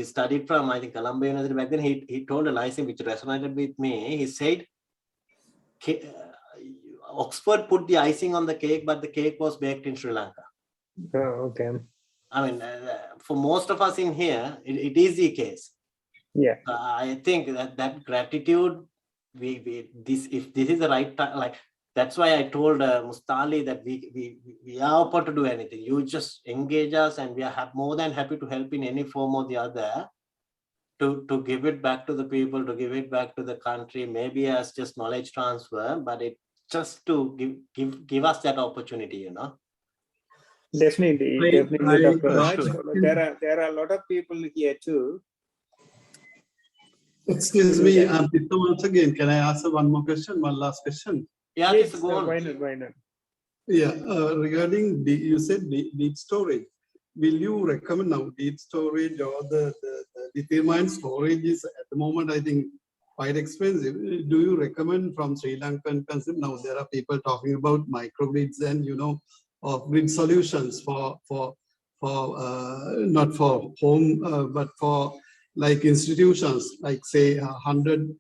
studied from, I think, Columbia University back then. He told a nice thing which resonated with me. He said, Oxford put the icing on the cake, but the cake was baked in Sri Lanka. Oh, okay. I mean, for most of us in here, it is the case. Yeah. I think that gratitude, if this is the right time, like that's why I told Mustali that we are open to do anything. You just engage us, and we are more than happy to help in any form or the other. To give it back to the people, to give it back to the country, maybe as just knowledge transfer, but it just to give us that opportunity, you know. Definitely, Dr. Raj. There are a lot of people here too. Excuse me, once again, can I ask one more question, one last question? Yeah, yes, go on. Why not? Yeah, regarding you said deep storage. Will you recommend now deep storage or the lithium-ion storage is at the moment, I think, quite expensive. Do you recommend from Sri Lankan concept? Now there are people talking about microgrids and, you know, off-grid solutions for not for home, but for like institutions, like say 100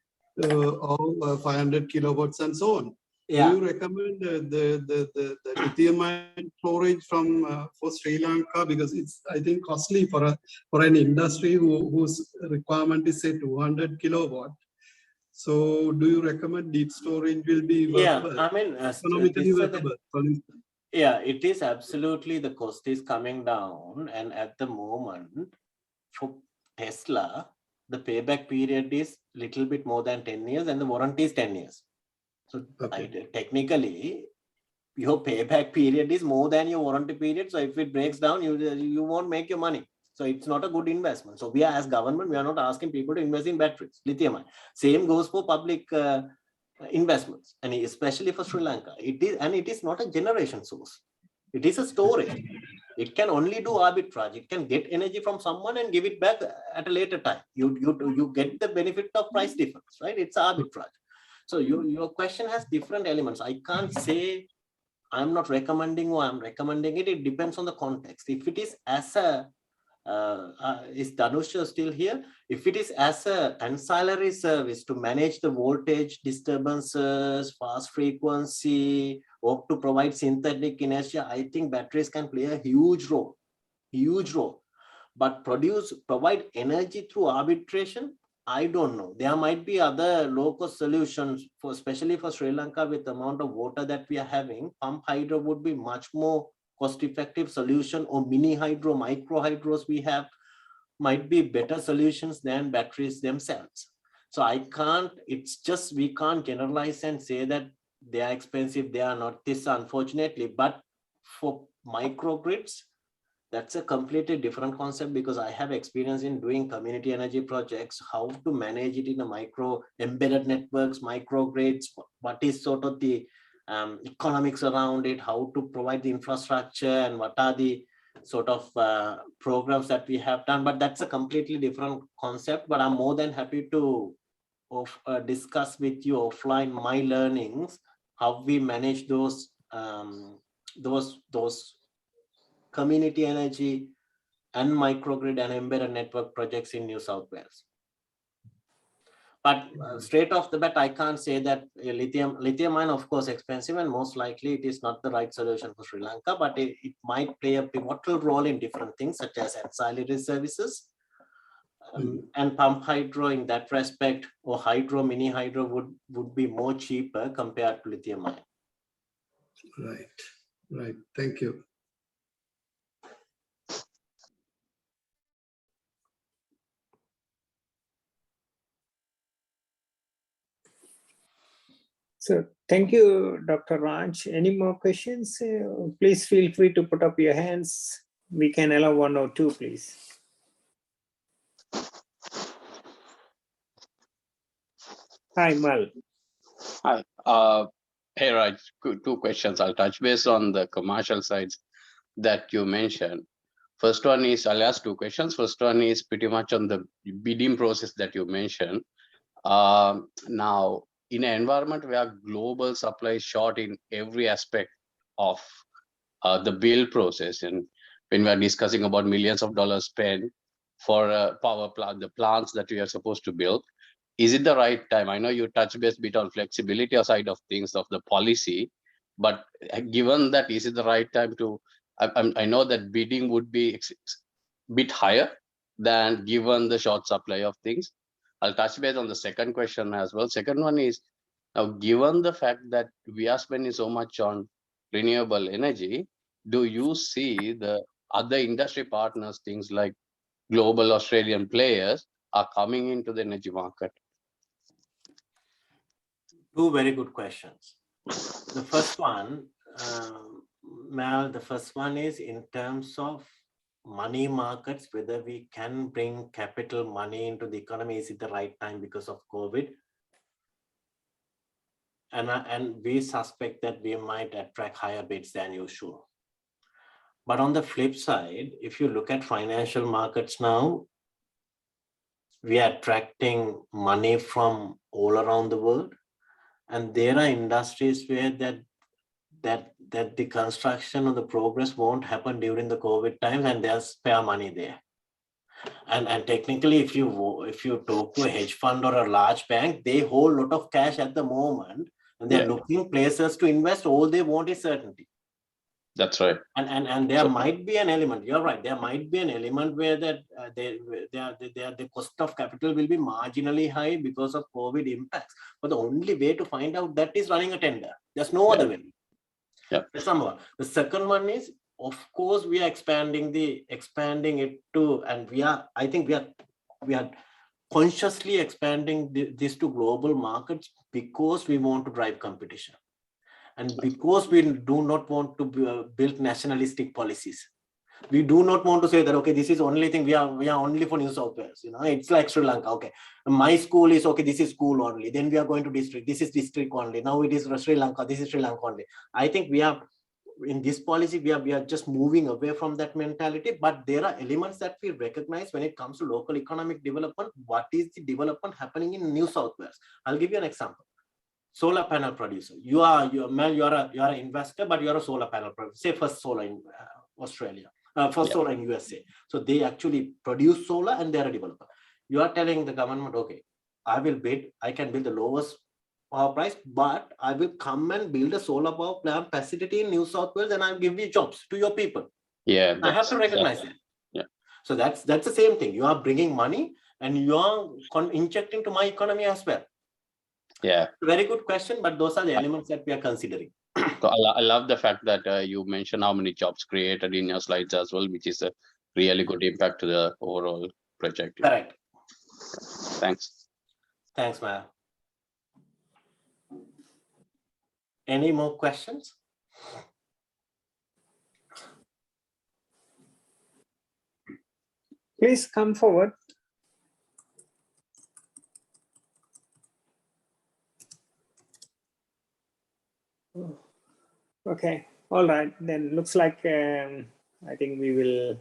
or 500 kilowatts and so on. Yeah. Do you recommend the lithium-ion storage from for Sri Lanka, because it's, I think, costly for an industry whose requirement is say 200 kilowatt. So do you recommend deep storage will be workable? Yeah, I mean, economically workable? Yeah, it is absolutely, the cost is coming down, and at the moment for Tesla, the payback period is little bit more than 10 years and the warranty is 10 years. So technically, your payback period is more than your warranty period. So if it breaks down, you won't make your money. So it's not a good investment. So we are, as government, we are not asking people to invest in batteries, lithium-ion. Same goes for public investments, and especially for Sri Lanka. It is not a generation source. It is a storage. It can only do arbitrage. It can get energy from someone and give it back at a later time. You get the benefit of price difference, right? It's arbitrage. So your question has different elements. I can't say I'm not recommending or I'm recommending it. It depends on the context. If it is as a, is Danusha still here? If it is as an ancillary service to manage the voltage disturbances, fast frequency, or to provide synthetic inertia, I think batteries can play a huge role. But provide energy through arbitration, I don't know. There might be other low-cost solutions, especially for Sri Lanka with the amount of water that we are having. Pump hydro would be much more cost-effective solution, or mini hydro, micro hydros we have might be better solutions than batteries themselves. So we can't generalize and say that they are expensive, they are not this, unfortunately. But for microgrids, that's a completely different concept, because I have experience in doing community energy projects, how to manage it in a micro embedded networks, microgrids, what is sort of the economics around it, how to provide the infrastructure, and what are the sort of programs that we have done. But that's a completely different concept. But I'm more than happy to discuss with you offline my learnings, how we manage those community energy and microgrid and embedded network projects in New South Wales. But straight off the bat, I can't say that lithium ion, of course, expensive, and most likely it is not the right solution for Sri Lanka, but it might play a pivotal role in different things, such as ancillary services. And pump hydro in that respect, or hydro, mini hydro would be more cheaper compared to lithium ion. Right. Thank you. So thank you, Dr. Raj. Any more questions? Please feel free to put up your hands. We can allow one or two, please. Hi, Mal. Hi. Hey, Raj, two questions. I'll touch base on the commercial sides that you mentioned. First one is, I'll ask two questions. First one is pretty much on the bidding process that you mentioned. Now, in an environment where global supply is short in every aspect of the build process, and when we are discussing about millions of dollars spent for a power plant, the plants that we are supposed to build, is it the right time? I know you touch base a bit on flexibility side of things, of the policy, but given that, is it the right time to, I know that bidding would be a bit higher than given the short supply of things. I'll touch base on the second question as well. Second one is, now given the fact that we are spending so much on renewable energy, do you see the other industry partners, things like global Australian players, are coming into the energy market? Two very good questions. The first one, Mal, the first one is in terms of money markets, whether we can bring capital money into the economy, is it the right time because of COVID? And we suspect that we might attract higher bids than usual. But on the flip side, if you look at financial markets now, we are attracting money from all around the world. And there are industries where that the construction or the progress won't happen during the COVID times, and there's spare money there. And technically, if you talk to a hedge fund or a large bank, they hold a lot of cash at the moment, and they're looking places to invest. All they want is certainty. That's right. And there might be an element, you're right, there might be an element where that the cost of capital will be marginally high because of COVID impacts. But the only way to find out that is running a tender. There's no other way. That's number one. The second one is, of course, we are expanding it to, and I think we are consciously expanding this to global markets because we want to drive competition. And because we do not want to build nationalistic policies. We do not want to say that, okay, this is only thing, we are only for New South Wales. It's like Sri Lanka. Okay, my school is, okay, this is school only. Then we are going to district. This is district only. Now it is Sri Lanka. This is Sri Lanka only. I think we are, in this policy, we are just moving away from that mentality. But there are elements that we recognize when it comes to local economic development. What is the development happening in New South Wales? I'll give you an example. solar panel producer. You are an investor, but you are a solar panel producer. Say First Solar in Australia, First Solar in USA. So they actually produce solar and they're a developer. You are telling the government, okay, I will bid, I can build the lowest power price, but I will come and build a solar power plant facility in New South Wales and I'll give you jobs to your people. Yeah, I have to recognize that. Yeah. So that's the same thing. You are bringing money and you are injecting to my economy as well. Yeah. Very good question, but those are the elements that we are considering. So I love the fact that you mentioned how many jobs created in your slides as well, which is a really good impact to the overall project. Correct. Thanks. Thanks, Maya. Any more questions? Please come forward. Okay, all right, then looks like I think we will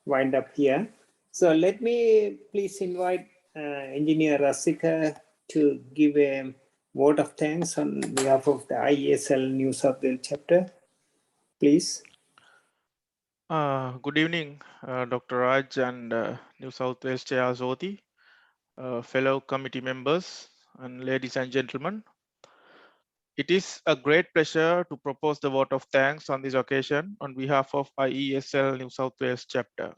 wind up here. So let me please invite Engineer Rasika to give a vote of thanks on behalf of the IESL New South Wales chapter, please. Good evening, Dr. Raj and New South Wales Chair Zoti, fellow committee members, and ladies and gentlemen. It is a great pleasure to propose the vote of thanks on this occasion on behalf of IESL New South Wales chapter.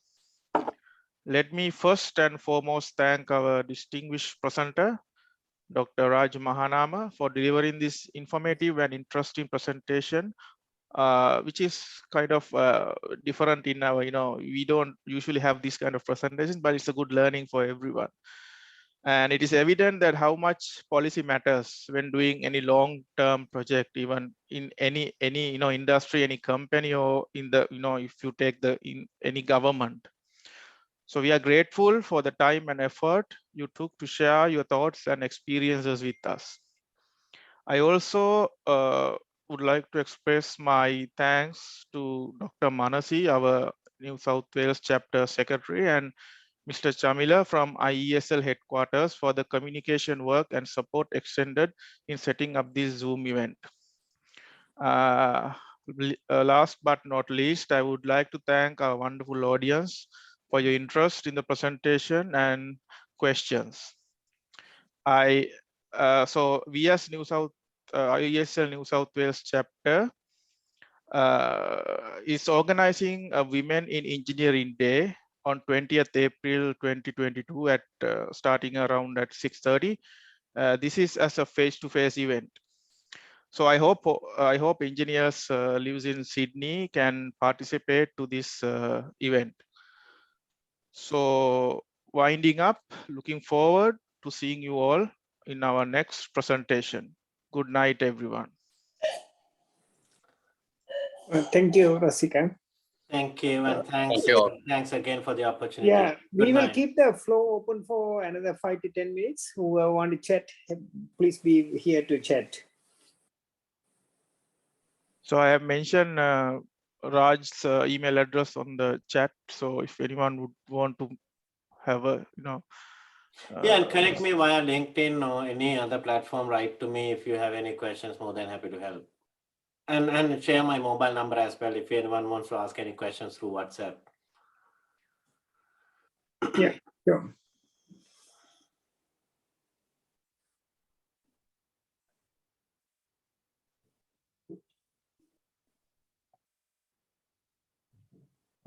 Let me first and foremost thank our distinguished presenter, Dr. Raj Manama, for delivering this informative and interesting presentation, which is kind of different in our, we don't usually have this kind of presentation, but it's a good learning for everyone. And it is evident that how much policy matters when doing any long-term project, even in any industry, any company, or in the, if you take in any government. So we are grateful for the time and effort you took to share your thoughts and experiences with us. I also would like to express my thanks to Dr. Manasi, our New South Wales chapter secretary, and Mr. Chamila from IESL headquarters for the communication work and support extended in setting up this Zoom event. Last but not least, I would like to thank our wonderful audience for your interest in the presentation and questions. So we as IESL New South Wales chapter is organizing a Women in Engineering Day on 20th April 2022 at starting around at 6:30. This is as a face-to-face event. So I hope engineers lives in Sydney can participate to this event. So winding up, looking forward to seeing you all in our next presentation. Good night, everyone. Thank you, Rasika. Thank you, and thanks. Thank you. Thanks again for the opportunity. Yeah, we Good will night. keep the floor open for another 5 to 10 minutes. Whoever want to chat, please be here to chat. So I have mentioned Raj's email address on the chat. So if anyone would want to have a, Yeah, and connect me via LinkedIn or any other platform. Write to me if you have any questions. More than happy to help. And share my mobile number as well if anyone wants to ask any questions through WhatsApp. Yeah, sure.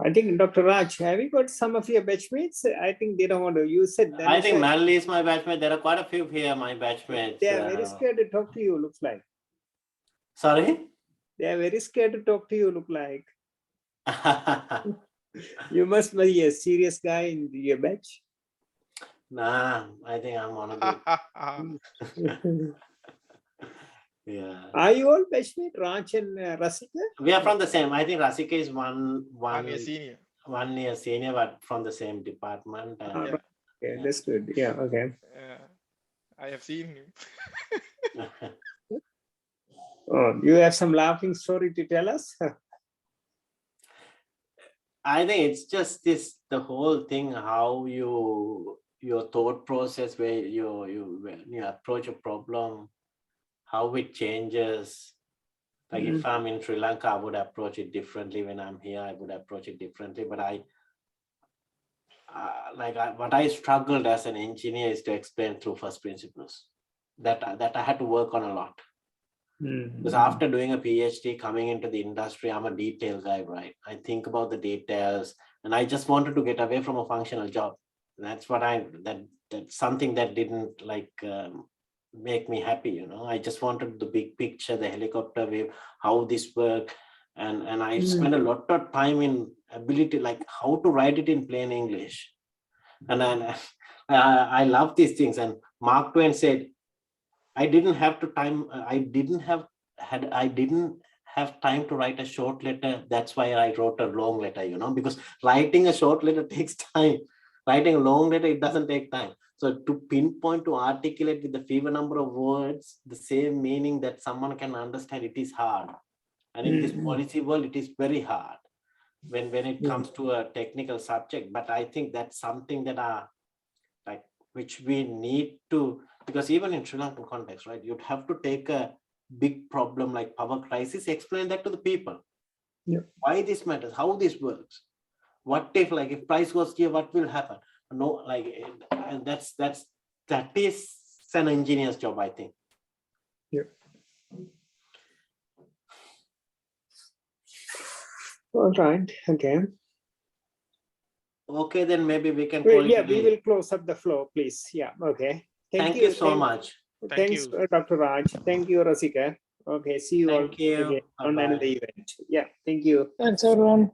I think Dr. Raj, have you got some of your batchmates? I think they don't want to use it. I think Manly is my batchmate. There are quite a few here, my batchmates. They are very scared to talk to you, looks like. Sorry? They are very scared to talk to you, look like. You must be a serious guy in your batch. Nah, I think I'm one of them. Yeah. Are you all batchmate, Raj and Rasika? We are from the same. I think Rasika is one year senior. 1 year senior, but from the same department. And, Right. Okay, that's good. Yeah, okay. I have seen him. Oh, you have some laughing story to tell us? I think it's just the whole thing, how your thought process, where when you approach a problem, how it changes. Like if I'm in Sri Lanka, I would approach it differently. When I'm here, I would approach it differently. But what I struggled as an engineer is to explain through first principles. That I had to work on a lot. Because after doing a PhD, coming into the industry, I'm a detail guy, right? I think about the details, and I just wanted to get away from a functional job. That's what that's something that didn't make me happy, you know. I just wanted the big picture, the helicopter view, how this works. And I spent a lot of time in ability, like how to write it in plain English. And then I love these things. And Mark Twain said, I didn't have time to write a short letter. That's why I wrote a long letter, you know, because writing a short letter takes time. Writing a long letter, it doesn't take time. So to pinpoint, to articulate with the fewer number of words, the same meaning that someone can understand, it is hard. And in this policy world, it is very hard when it comes to a technical subject. But I think that's something that which we need to, because even in Sri Lankan context, right, you'd have to take a big problem like power crisis, explain that to the people. Why this matters, how this works. What if price goes here, what will happen? No, and that is an engineer's job, I think. All right. Okay. Okay, then maybe we can. We will close up the floor, please. Yeah. Okay. Thank you so much. Thanks, Dr. Raj. Thank you, Rasika. Okay. See you all again on another event. Yeah. Thank you. Thanks, everyone.